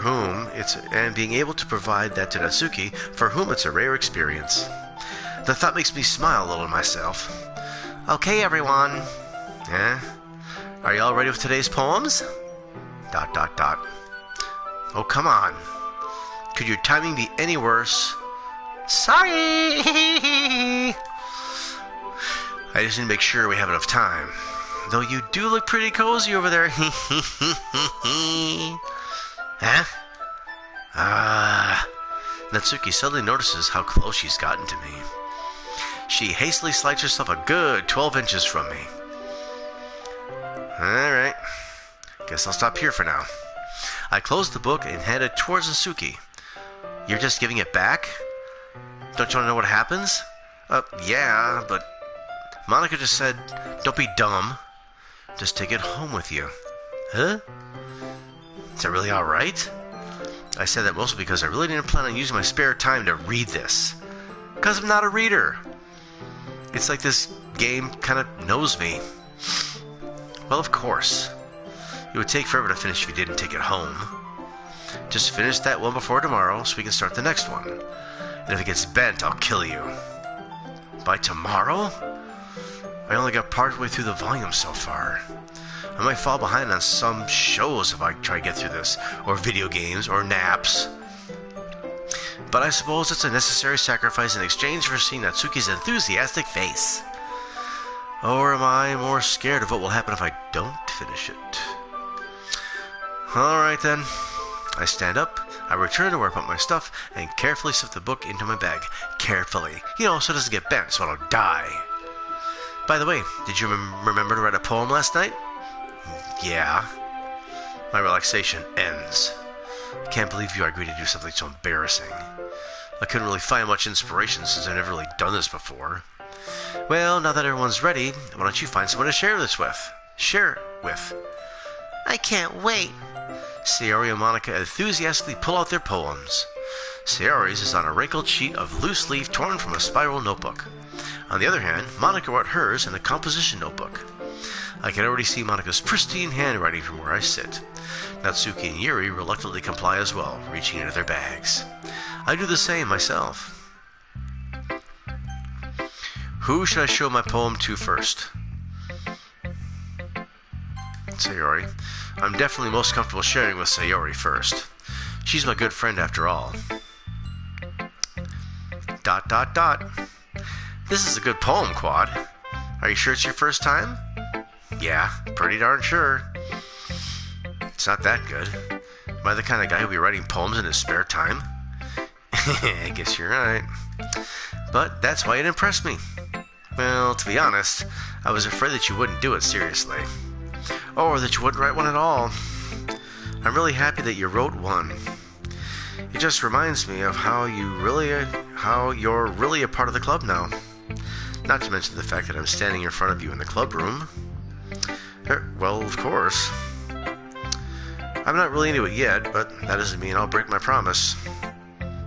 whom it's a rare experience. The thought makes me smile a little to myself. Okay, everyone. Are you all ready with today's poems? ... Oh, come on. Could your timing be any worse? Sorry! I just need to make sure we have enough time. Though you do look pretty cozy over there. Huh? Natsuki suddenly notices how close she's gotten to me. She hastily slides herself a good 12 inches from me. Alright. Guess I'll stop here for now. I closed the book and headed towards Natsuki. You're just giving it back? Don't you want to know what happens? Yeah, but... Monica just said, don't be dumb. Just take it home with you. Huh? Is that really alright? I said that mostly because I really didn't plan on using my spare time to read this. Because I'm not a reader. It's like this game kind of knows me. Well, of course. It would take forever to finish if you didn't take it home. Just finish that one before tomorrow so we can start the next one. And if it gets bent, I'll kill you. By tomorrow? I only got partway through the volume so far. I might fall behind on some shows if I try to get through this, or video games, or naps. But I suppose it's a necessary sacrifice in exchange for seeing Natsuki's enthusiastic face. Or am I more scared of what will happen if I don't finish it? Alright then. I stand up, I return to where I put my stuff, and carefully slip the book into my bag. Carefully. So it doesn't get bent, so I don't die. By the way, did you remember to write a poem last night? Yeah. My relaxation ends. I can't believe you agreed to do something so embarrassing. I couldn't really find much inspiration since I've never really done this before. Well, now that everyone's ready, why don't you find someone to share this with? Share it with. I can't wait. Sayori and Monica enthusiastically pull out their poems. Sayori's is on a wrinkled sheet of loose leaf torn from a spiral notebook. On the other hand, Monica wrote hers in a composition notebook. I can already see Monica's pristine handwriting from where I sit. Natsuki and Yuri reluctantly comply as well, reaching into their bags. I do the same myself. Who should I show my poem to first? Sayori. I'm definitely most comfortable sharing with Sayori first. She's my good friend after all. ... This is a good poem, Quad. Are you sure it's your first time? Yeah, pretty darn sure. It's not that good. Am I the kind of guy who'll be writing poems in his spare time? I guess you're right. But that's why it impressed me. Well, to be honest, I was afraid that you wouldn't do it seriously. Or that you wouldn't write one at all. I'm really happy that you wrote one. It just reminds me of how you're really a part of the club now. Not to mention the fact that I'm standing in front of you in the club room. Well, of course. I'm not really into it yet, but that doesn't mean I'll break my promise.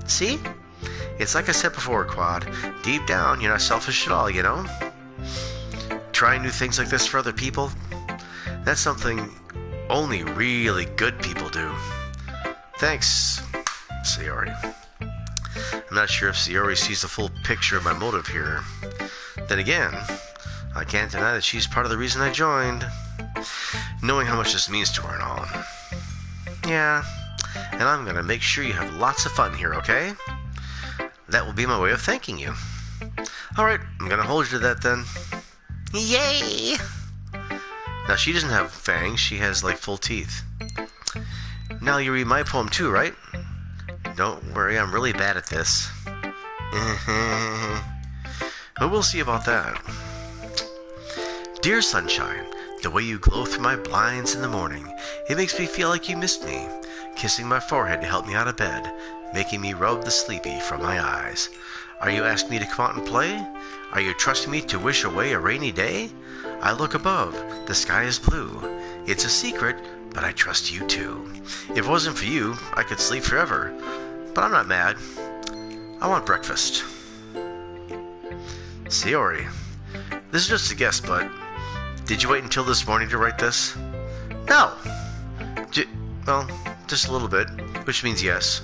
See? It's like I said before, Quad. Deep down, you're not selfish at all, Trying new things like this for other people, that's something only really good people do. Thanks, Sayori. I'm not sure if Sayori sees the full picture of my motive here. Then again, I can't deny that she's part of the reason I joined. Knowing how much this means to her and all. Yeah, and I'm gonna make sure you have lots of fun here, okay? That will be my way of thanking you. Alright, I'm gonna hold you to that then. Yay! Now, she doesn't have fangs, she has, like, full teeth. Now, you read my poem too, right? Don't worry, I'm really bad at this. But we'll see about that. Dear sunshine, the way you glow through my blinds in the morning, it makes me feel like you missed me, kissing my forehead to help me out of bed, making me rub the sleepy from my eyes. Are you asking me to come out and play? Are you trusting me to wish away a rainy day? I look above, the sky is blue. It's a secret, but I trust you too. If it wasn't for you, I could sleep forever. But I'm not mad. I want breakfast. Sayori, this is just a guess, but did you wait until this morning to write this? No. Well, just a little bit, which means yes.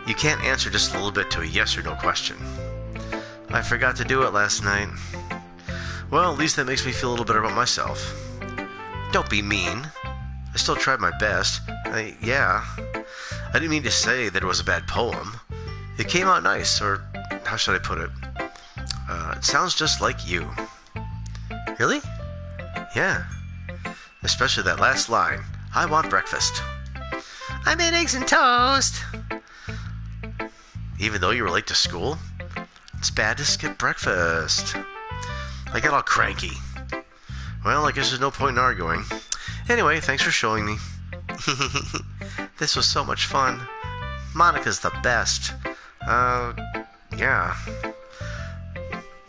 You can't answer just a little bit to a yes or no question. I forgot to do it last night. Well, at least that makes me feel a little better about myself. Don't be mean. I still tried my best. Yeah. I didn't mean to say that it was a bad poem. It came out nice, or how should I put it? It sounds just like you. Really? Yeah. Especially that last line. I want breakfast. I made eggs and toast. Even though you were late to school? It's bad to skip breakfast. I got all cranky. Well, I guess there's no point in arguing. Anyway, thanks for showing me. This was so much fun. Monica's the best. Yeah.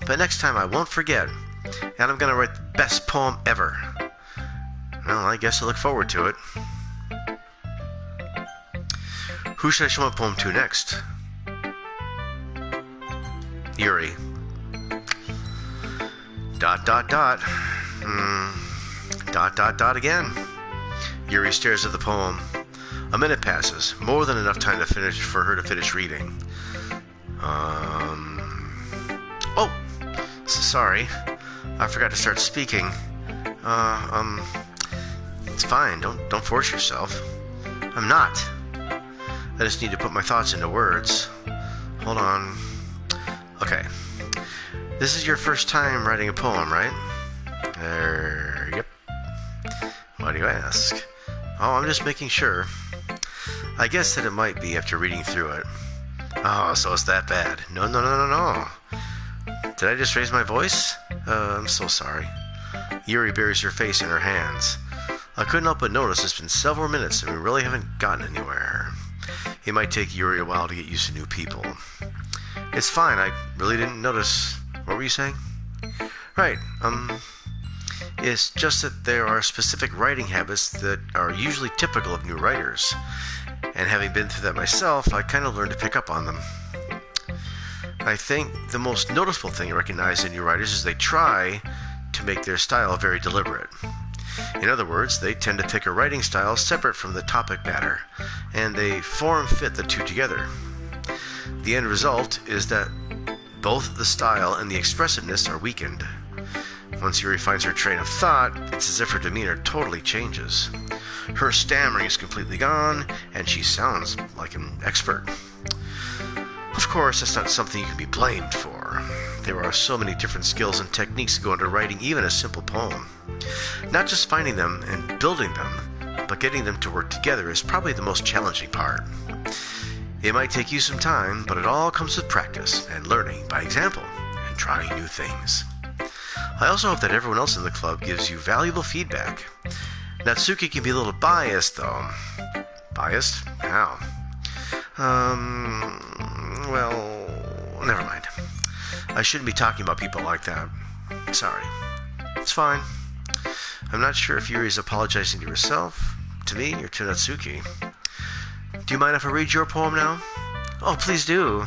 But next time I won't forget. And I'm gonna write the best poem ever. Well, I guess I look forward to it. Who should I show my poem to next? Yuri. ... again. Yuri stares at the poem. A minute passes, more than enough time for her to finish reading. Oh, sorry. I forgot to start speaking. It's fine. Don't force yourself. I'm not. I just need to put my thoughts into words. Hold on. Okay. This is your first time writing a poem, right? Yep. Why do you ask? Oh, I'm just making sure. I guess that it might be after reading through it. Oh, so it's that bad. No. Did I just raise my voice? I'm so sorry. Yuri buries her face in her hands. I couldn't help but notice it's been several minutes and we really haven't gotten anywhere. It might take Yuri a while to get used to new people. It's fine, I really didn't notice. What were you saying? Right, it's just that there are specific writing habits that are usually typical of new writers. And having been through that myself, I kind of learned to pick up on them. I think the most noticeable thing I recognize in new writers is they try to make their style very deliberate. In other words, they tend to pick a writing style separate from the topic matter, and they form-fit the two together. The end result is that both the style and the expressiveness are weakened. Once Yuri finds her train of thought, it's as if her demeanor totally changes. Her stammering is completely gone, and she sounds like an expert. Of course, that's not something you can be blamed for. There are so many different skills and techniques that go into writing even a simple poem. Not just finding them and building them, but getting them to work together is probably the most challenging part. It might take you some time, but it all comes with practice and learning by example and trying new things. I also hope that everyone else in the club gives you valuable feedback. Natsuki can be a little biased, though. Biased? How? Well, never mind. I shouldn't be talking about people like that. Sorry. It's fine. I'm not sure if Yuri's apologizing to herself, to me, or to Natsuki. Do you mind if I read your poem now? Oh, please do.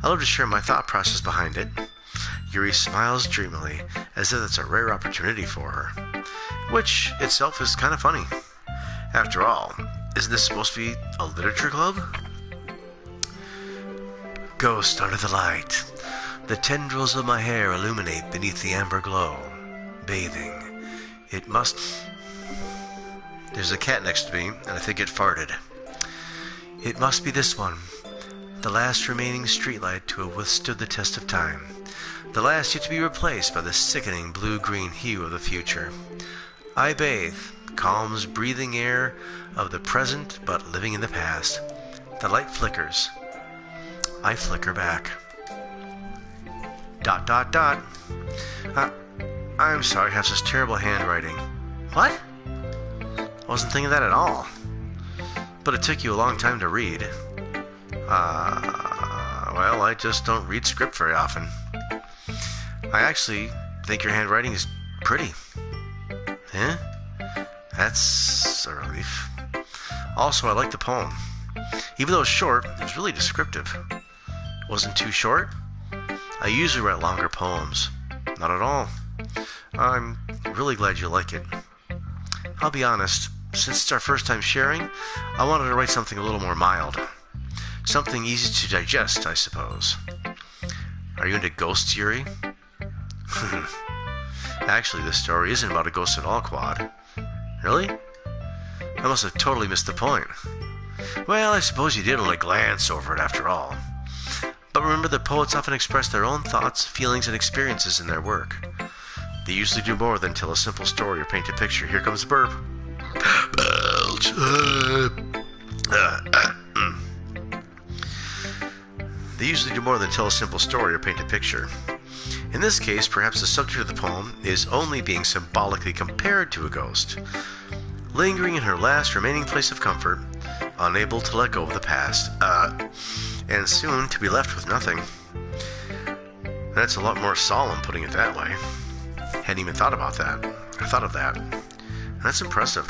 I love to share my thought process behind it. Yuri smiles dreamily, as if it's a rare opportunity for her, which itself is kind of funny. After all, isn't this supposed to be a literature club? Ghost under the light. The tendrils of my hair illuminate beneath the amber glow. Bathing. It must... There's a cat next to me, and I think it farted. It must be this one. The last remaining streetlight to have withstood the test of time. The last yet to be replaced by the sickening blue-green hue of the future. I bathe, calm's breathing air of the present but living in the past. The light flickers. I flicker back. ... I'm sorry, I have such terrible handwriting. What? I wasn't thinking that at all. But it took you a long time to read. Well, I just don't read script very often. I actually think your handwriting is pretty. Huh? That's a relief. Also, I like the poem. Even though it's short, it was really descriptive. It wasn't too short. I usually write longer poems. Not at all. I'm really glad you like it. I'll be honest, since it's our first time sharing, I wanted to write something a little more mild. Something easy to digest, I suppose. Are you into ghosts, Yuri? Actually, this story isn't about a ghost at all, Quad. Really? I must have totally missed the point. Well, I suppose you did only glance over it after all. But remember that poets often express their own thoughts, feelings, and experiences in their work. They usually do more than tell a simple story or paint a picture. Here comes the burp. They usually do more than tell a simple story or paint a picture. In this case, perhaps the subject of the poem is only being symbolically compared to a ghost, lingering in her last remaining place of comfort, unable to let go of the past, and soon to be left with nothing. That's a lot more solemn, putting it that way. Hadn't even thought about that. I thought of that. That's impressive.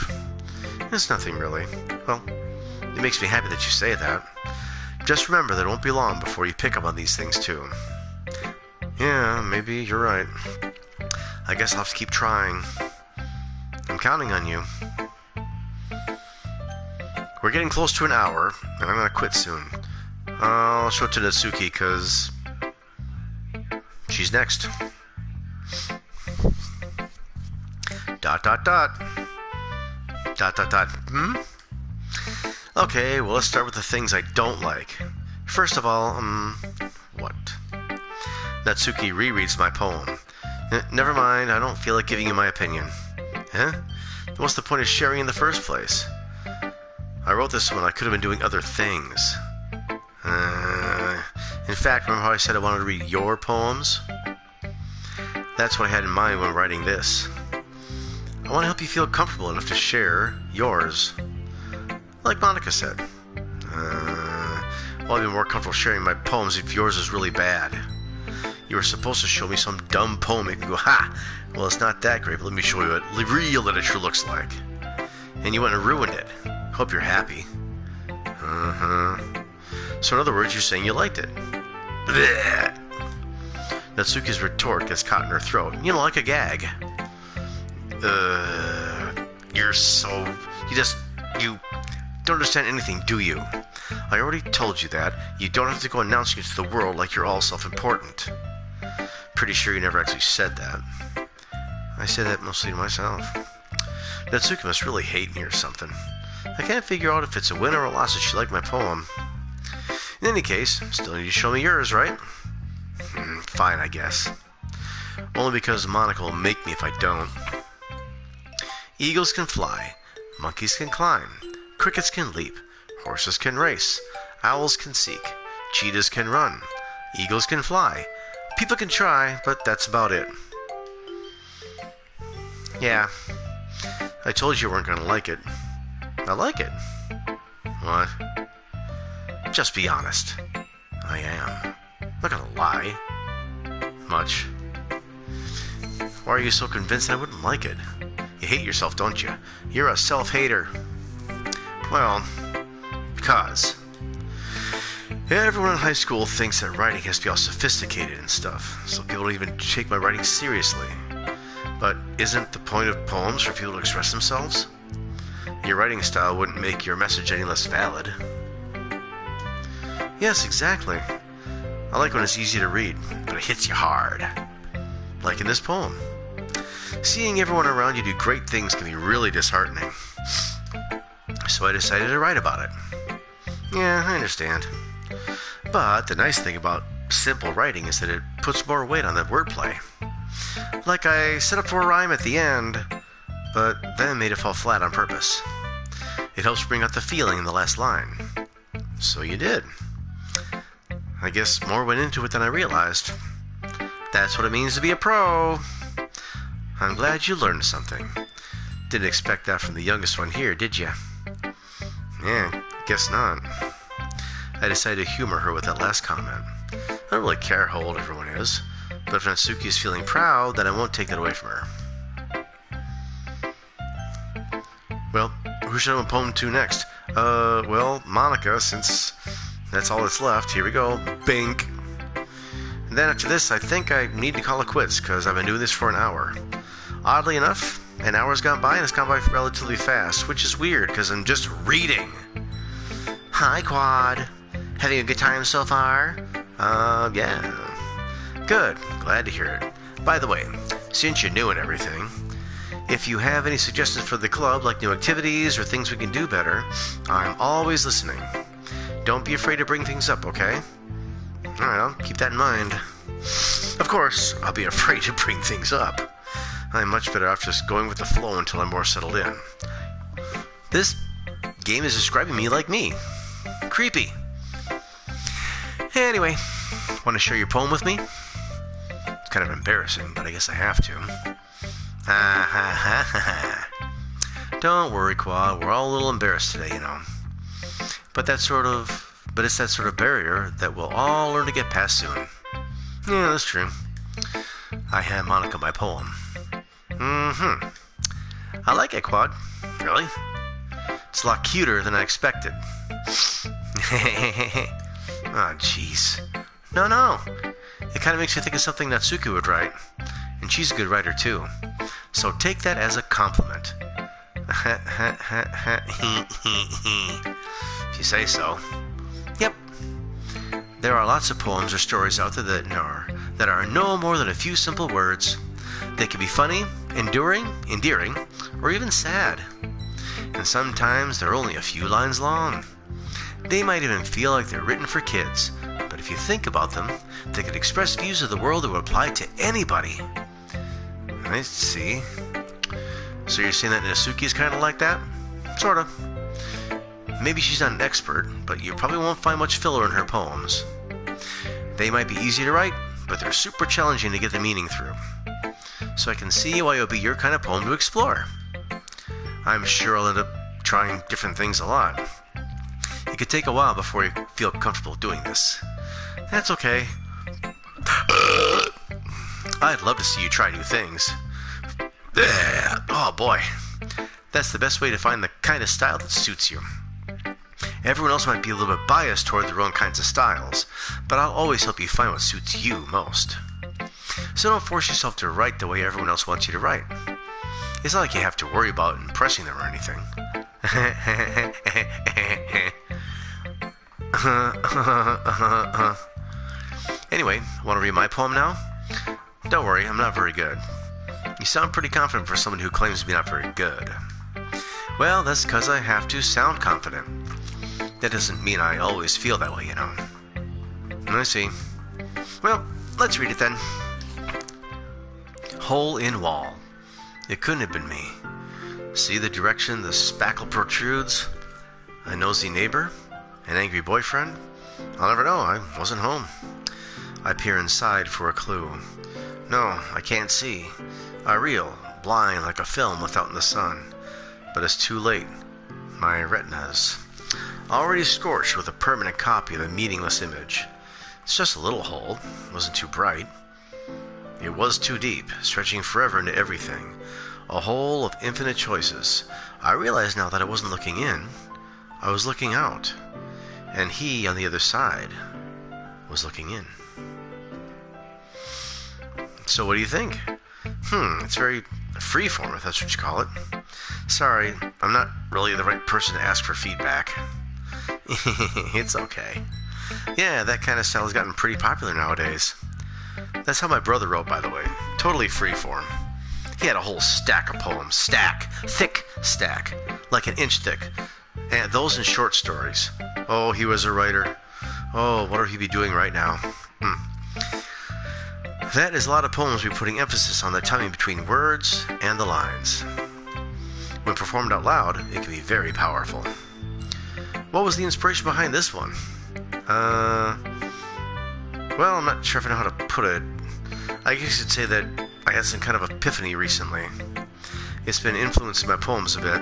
It's nothing really. Well, it makes me happy that you say that. Just remember that it won't be long before you pick up on these things too. Yeah, maybe you're right. I guess I'll have to keep trying. I'm counting on you. We're getting close to an hour, and I'm gonna quit soon. I'll show it to Natsuki, cause she's next. ... Okay, well, let's start with the things I don't like. First of all, what? Natsuki rereads my poem. Never mind, I don't feel like giving you my opinion. Huh? Then what's the point of sharing in the first place? I wrote this when I could have been doing other things. In fact, remember how I said I wanted to read your poems? That's what I had in mind when writing this. I want to help you feel comfortable enough to share yours. Like Monica said. I'll be more comfortable sharing my poems if yours is really bad. You were supposed to show me some dumb poem and you go, ha! Well, it's not that great, but let me show you what real literature looks like. And you went and ruined it. Hope you're happy. So in other words, you're saying you liked it. Blech. Natsuki's retort gets caught in her throat. You know, like a gag. You don't understand anything, do you? I already told you that. You don't have to go announcing it to the world like you're all self-important. Pretty sure you never actually said that. I say that mostly to myself. Natsuki must really hate me or something. I can't figure out if it's a win or a loss that she liked my poem. In any case, still need to show me yours, right? Fine, I guess. Only because Monica will make me if I don't. Eagles can fly, monkeys can climb, crickets can leap, horses can race, owls can seek, cheetahs can run, eagles can fly, people can try, but that's about it. Yeah, I told you you weren't going to like it. I like it. What? Just be honest. I am. I'm not going to lie. Much. Why are you so convinced I wouldn't like it? You hate yourself, don't you? You're a self-hater. Well, because everyone in high school thinks that writing has to be all sophisticated and stuff, so people don't even take my writing seriously. But isn't the point of poems for people to express themselves? Your writing style wouldn't make your message any less valid. Yes, exactly. I like when it's easy to read, but it hits you hard. Like in this poem. Seeing everyone around you do great things can be really disheartening. So I decided to write about it. Yeah, I understand. But the nice thing about simple writing is that it puts more weight on that wordplay. Like I set up for a rhyme at the end, but then made it fall flat on purpose. It helps bring out the feeling in the last line. So you did. I guess more went into it than I realized. That's what it means to be a pro. I'm glad you learned something. Didn't expect that from the youngest one here, did you? Yeah, guess not. I decided to humor her with that last comment. I don't really care how old everyone is, but if Natsuki is feeling proud, then I won't take that away from her. Well, who should I have a poem to next? Well, Monica, since that's all that's left. Here we go. Bink. And then after this, I think I need to call it quits, because I've been doing this for an hour. Oddly enough, an hour's gone by, and it's gone by relatively fast, which is weird, because I'm just reading. Hi, Quad. Having a good time so far? Yeah. Good. Glad to hear it. By the way, since you're new and everything, if you have any suggestions for the club, like new activities or things we can do better, I'm always listening. Don't be afraid to bring things up, okay? Alright, I'll keep that in mind. Of course, I'll be afraid to bring things up. I'm much better off just going with the flow until I'm more settled in. This game is describing me like me. Creepy. Anyway, want to share your poem with me? It's kind of embarrassing, but I guess I have to. Ha ha ha ha. Don't worry, Quad. We're all a little embarrassed today, you know. But it's that sort of barrier that we'll all learn to get past soon. Yeah, that's true. I hand Monica my poem. I like it, Quad. Really? It's a lot cuter than I expected. Oh, jeez. No. It kind of makes me think of something Natsuki would write. And she's a good writer, too. So take that as a compliment. If you say so. Yep. There are lots of poems or stories out there that are no more than a few simple words. They can be funny, endearing, or even sad. And sometimes they're only a few lines long. They might even feel like they're written for kids, but if you think about them, they could express views of the world that would apply to anybody. I see. So you're saying that Natsuki is kind of like that? Sort of. Maybe she's not an expert, but you probably won't find much filler in her poems. They might be easy to write, but they're super challenging to get the meaning through. So I can see why it'll be your kind of poem to explore. I'm sure I'll end up trying different things a lot. It could take a while before you feel comfortable doing this. That's okay. I'd love to see you try new things. Oh boy. That's the best way to find the kind of style that suits you. Everyone else might be a little bit biased toward their own kinds of styles, but I'll always help you find what suits you most. So don't force yourself to write the way everyone else wants you to write. It's not like you have to worry about impressing them or anything. Anyway, want to read my poem now? Don't worry, I'm not very good. You sound pretty confident for someone who claims to be not very good. Well, that's because I have to sound confident. That doesn't mean I always feel that way, you know. I see. Well, let's read it then. Hole in wall. It couldn't have been me. See the direction the spackle protrudes? A nosy neighbor? An angry boyfriend? I'll never know. I wasn't home. I peer inside for a clue. No, I can't see. I reel, blind like a film without in the sun. But it's too late. My retina's already scorched with a permanent copy of a meaningless image. It's just a little hole. It wasn't too bright. It was too deep, stretching forever into everything. A hole of infinite choices. I realize now that I wasn't looking in. I was looking out. And he, on the other side, was looking in. So what do you think? It's very freeform, if that's what you call it. Sorry, I'm not really the right person to ask for feedback. It's okay. Yeah, that kind of style has gotten pretty popular nowadays. That's how my brother wrote, by the way. Totally freeform. He had a whole stack of poems. Thick stack. Like an inch thick. And those in short stories. Oh, he was a writer. Oh, what would he be doing right now? That is a lot of poems be putting emphasis on the timing between words and the lines. When performed out loud, it can be very powerful. What was the inspiration behind this one? Well, I'm not sure if I know how to put it. I guess you'd say that I had some kind of epiphany recently. It's been influencing my poems a bit.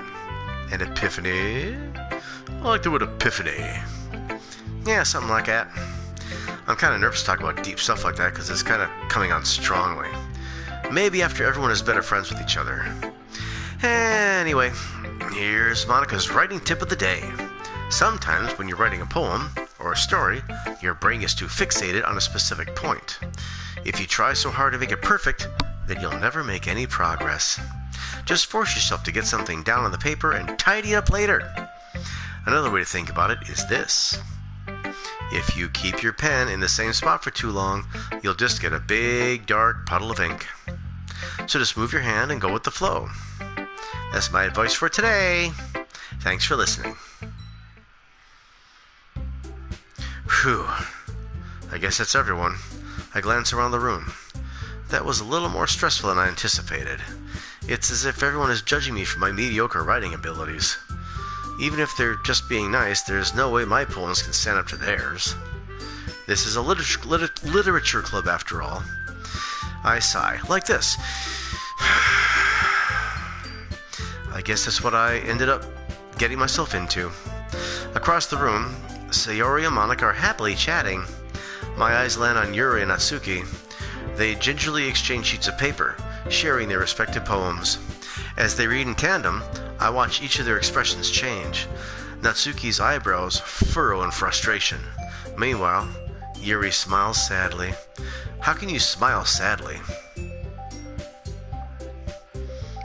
An epiphany? I like the word epiphany. Yeah, something like that. I'm kind of nervous to talk about deep stuff like that because it's kind of coming on strongly. Maybe after everyone is better friends with each other. Anyway, here's Monica's writing tip of the day. Sometimes when you're writing a poem or a story, your brain is too fixated on a specific point. If you try so hard to make it perfect, then you'll never make any progress. Just force yourself to get something down on the paper and tidy it up later. Another way to think about it is this. If you keep your pen in the same spot for too long, you'll just get a big, dark puddle of ink. So just move your hand and go with the flow. That's my advice for today. Thanks for listening. Whew. I guess that's everyone. I glance around the room. That was a little more stressful than I anticipated. It's as if everyone is judging me for my mediocre writing abilities. Even if they're just being nice, there's no way my poems can stand up to theirs. This is a literature club after all. I sigh, like this. I guess that's what I ended up getting myself into. Across the room, Sayori and Monica are happily chatting. My eyes land on Yuri and Natsuki. They gingerly exchange sheets of paper, sharing their respective poems. As they read in tandem, I watch each of their expressions change. Natsuki's eyebrows furrow in frustration. Meanwhile, Yuri smiles sadly. How can you smile sadly?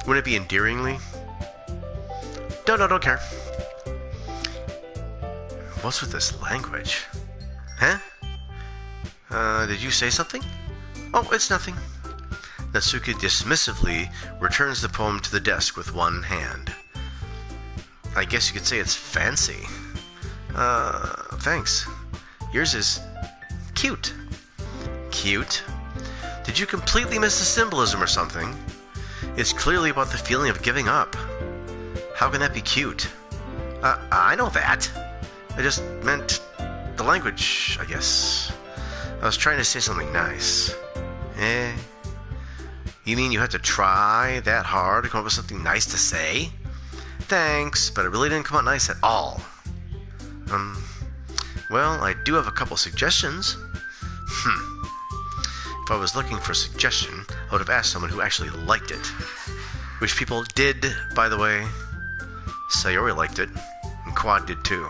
Wouldn't it be endearingly? Don't care. What's with this language? Huh? Did you say something? Oh, it's nothing. Natsuki dismissively returns the poem to the desk with one hand. I guess you could say it's fancy. Thanks. Yours is cute. Cute? Did you completely miss the symbolism or something? It's clearly about the feeling of giving up. How can that be cute? I know that. I just meant the language, I guess. I was trying to say something nice. You mean you had to try that hard to come up with something nice to say? Thanks, but it really didn't come out nice at all. Well, I do have a couple suggestions. If I was looking for a suggestion, I would have asked someone who actually liked it. Which people did, by the way. Sayori liked it, and Quad did too.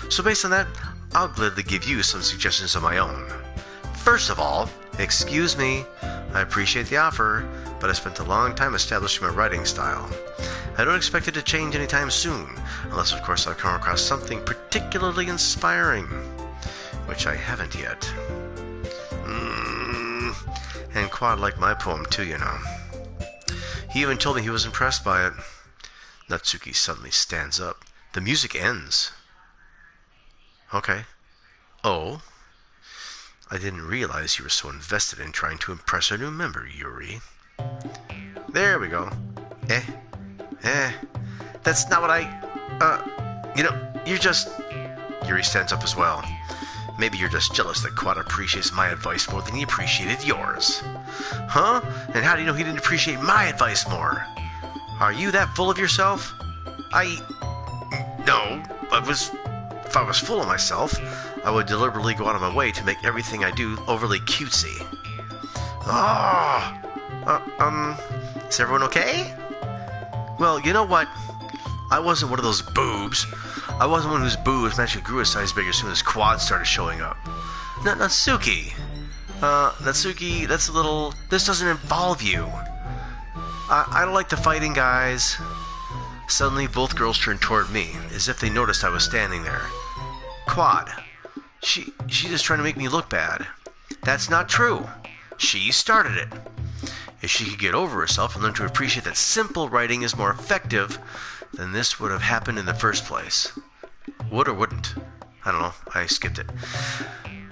So based on that, I'll gladly give you some suggestions of my own. First of all, excuse me, I appreciate the offer, but I spent a long time establishing my writing style. I don't expect it to change anytime soon, unless of course I come across something particularly inspiring, which I haven't yet. And Quad liked my poem too, you know. He even told me he was impressed by it. Natsuki suddenly stands up. The music ends. Okay. Oh? I didn't realize you were so invested in trying to impress our new member, Yuri. There we go. That's not what you're just... Yuri stands up as well. Maybe you're just jealous that Quad appreciates my advice more than he appreciated yours. Huh? And how do you know he didn't appreciate my advice more? Are you that full of yourself? No, if I was full of myself, I would deliberately go out of my way to make everything I do overly cutesy. Is everyone okay? Well, you know what? I wasn't one of those boobs. I wasn't one whose boobs magically grew a size bigger as soon as Quad started showing up. Natsuki. Natsuki, that's a little... This doesn't involve you. I don't like the fighting guys. Suddenly, both girls turned toward me, as if they noticed I was standing there. Quad. She's just trying to make me look bad. That's not true. She started it. If she could get over herself and learn to appreciate that simple writing is more effective, then this would have happened in the first place. Would or wouldn't? I don't know, I skipped it.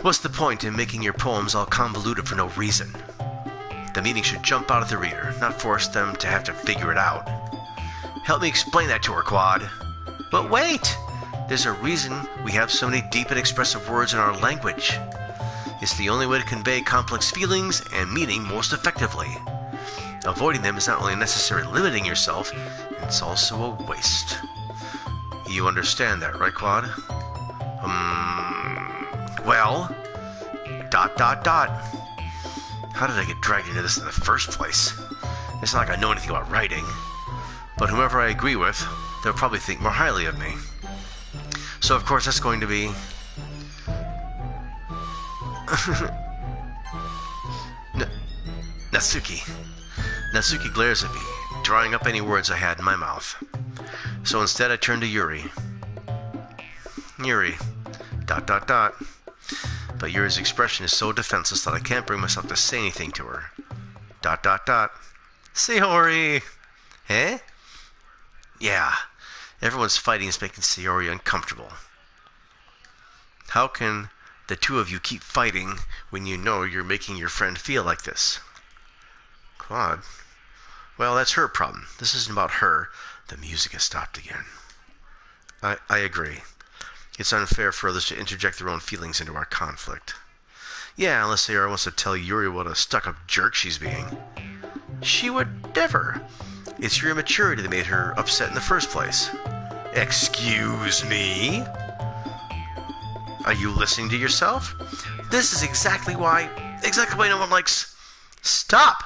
What's the point in making your poems all convoluted for no reason? The meaning should jump out at the reader, not force them to have to figure it out. Help me explain that to her, Quad. But wait! There's a reason we have so many deep and expressive words in our language. It's the only way to convey complex feelings and meaning most effectively. Avoiding them is not only necessarily limiting yourself, it's also a waste. You understand that, right, Quad? Well... ... How did I get dragged into this in the first place? It's not like I know anything about writing. But whomever I agree with, they'll probably think more highly of me. So of course that's going to be... Natsuki. Natsuki glares at me, drawing up any words I had in my mouth. So instead I turn to Yuri. Yuri... ... But Yuri's expression is so defenseless that I can't bring myself to say anything to her. ... Sayori! Eh? Yeah, everyone's fighting is making Sayori uncomfortable. How can the two of you keep fighting when you know you're making your friend feel like this? Claude? Well, that's her problem. This isn't about her. The music has stopped again. I agree. It's unfair for others to interject their own feelings into our conflict. Yeah, unless Sayori wants to tell Yuri what a stuck-up jerk she's being. She would never. It's your immaturity that made her upset in the first place. Excuse me? Are you listening to yourself? This is exactly why no one likes... Stop!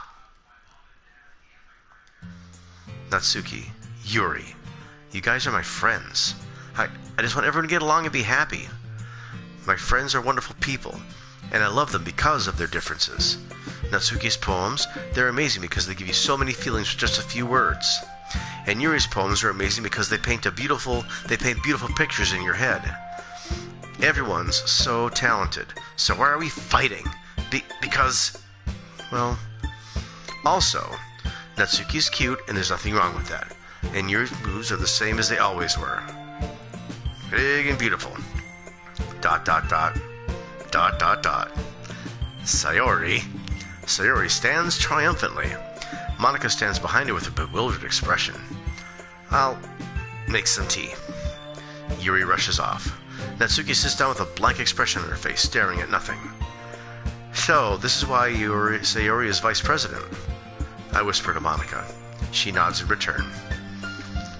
Natsuki, Yuri, you guys are my friends. I just want everyone to get along and be happy. My friends are wonderful people, and I love them because of their differences. Natsuki's poems, they're amazing because they give you so many feelings with just a few words. And Yuri's poems are amazing because they paint beautiful pictures in your head. Everyone's so talented. So why are we fighting? Because, well, also, Natsuki's cute and there's nothing wrong with that. And Yuri's moves are the same as they always were. Big and beautiful. ... Sayori. Sayori stands triumphantly. Monica stands behind her with a bewildered expression. I'll make some tea. Yuri rushes off. Natsuki sits down with a blank expression on her face, staring at nothing. So, this is why Sayori is vice president. I whisper to Monica. She nods in return.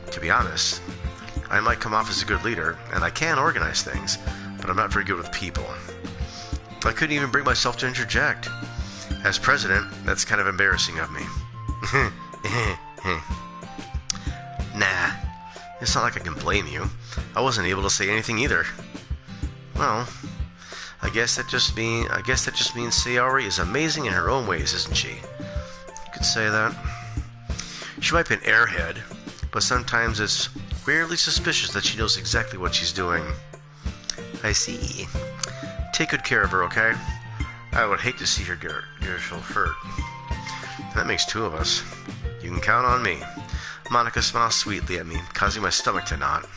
To be honest, I might come off as a good leader, and I can organize things, but I'm not very good with people. I couldn't even bring myself to interject. As president, that's kind of embarrassing of me. Nah, it's not like I can blame you. I wasn't able to say anything either. Well, I guess that just means Sayori is amazing in her own ways, isn't she? You could say that. She might be an airhead, but sometimes it's weirdly suspicious that she knows exactly what she's doing. I see. Take good care of her, okay? I would hate to see her get herself hurt. That makes two of us. You can count on me. Monica smiles sweetly at me, causing my stomach to knot.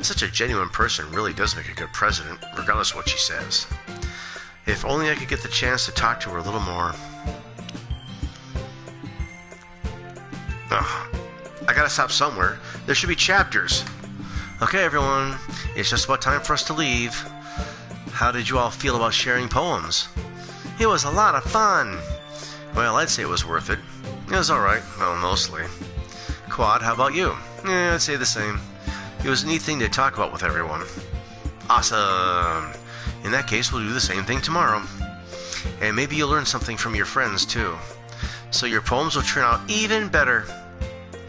Such a genuine person really does make a good president, regardless of what she says. If only I could get the chance to talk to her a little more. Ugh. I gotta stop somewhere. There should be chapters. Okay, everyone. It's just about time for us to leave. How did you all feel about sharing poems? It was a lot of fun. Well, I'd say it was worth it. It was alright. Well, mostly. Quad, how about you? Yeah, I'd say the same. It was a neat thing to talk about with everyone. Awesome. In that case, we'll do the same thing tomorrow. And maybe you'll learn something from your friends, too. So your poems will turn out even better. ...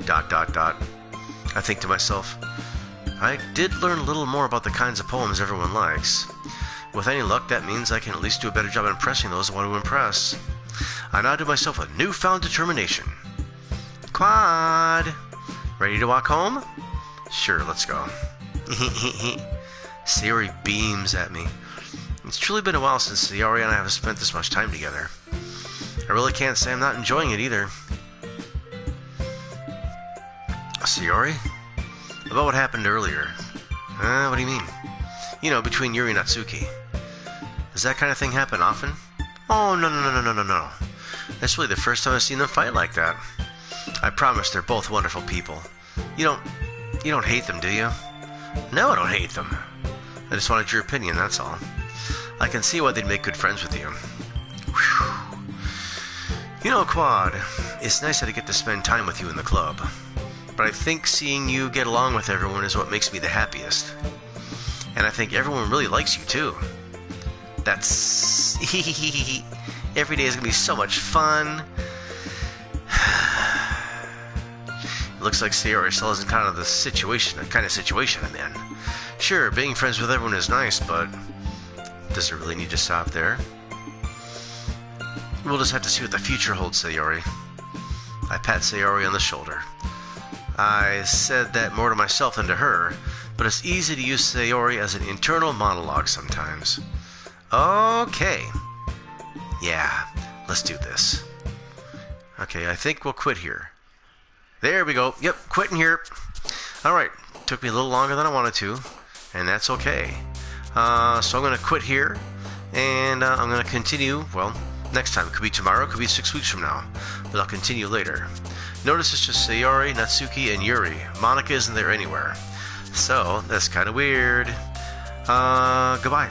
I think to myself, I did learn a little more about the kinds of poems everyone likes. With any luck, that means I can at least do a better job impressing those I want to impress. I now do myself a newfound determination. Quad! Ready to walk home? Sure, let's go. Sayori beams at me. It's truly been a while since Sayori and I have spent this much time together. I really can't say I'm not enjoying it either. Sayori? About what happened earlier. What do you mean? between Yuri and Natsuki. Does that kind of thing happen often? Oh, no. That's really the first time I've seen them fight like that. I promise they're both wonderful people. You don't hate them, do you? No, I don't hate them. I just wanted your opinion, that's all. I can see why they'd make good friends with you. Whew. Quad, it's nice that I get to spend time with you in the club. But I think seeing you get along with everyone is what makes me the happiest. And I think everyone really likes you, too. That's... Every day is going to be so much fun. It looks like Sayori still isn't kind of the kind of situation I'm in. Sure, being friends with everyone is nice, but does it really need to stop there? We'll just have to see what the future holds, Sayori. I pat Sayori on the shoulder. I said that more to myself than to her, but it's easy to use Sayori as an internal monologue sometimes. Okay. Yeah, let's do this. Okay, I think we'll quit here. There we go. Yep, quitting here. Alright, took me a little longer than I wanted to, and that's okay. So I'm going to quit here, and I'm going to continue, well, next time. Could be tomorrow, could be 6 weeks from now, but I'll continue later. Notice it's just Sayori, Natsuki, and Yuri. Monika isn't there anywhere. So, that's kind of weird. Goodbye.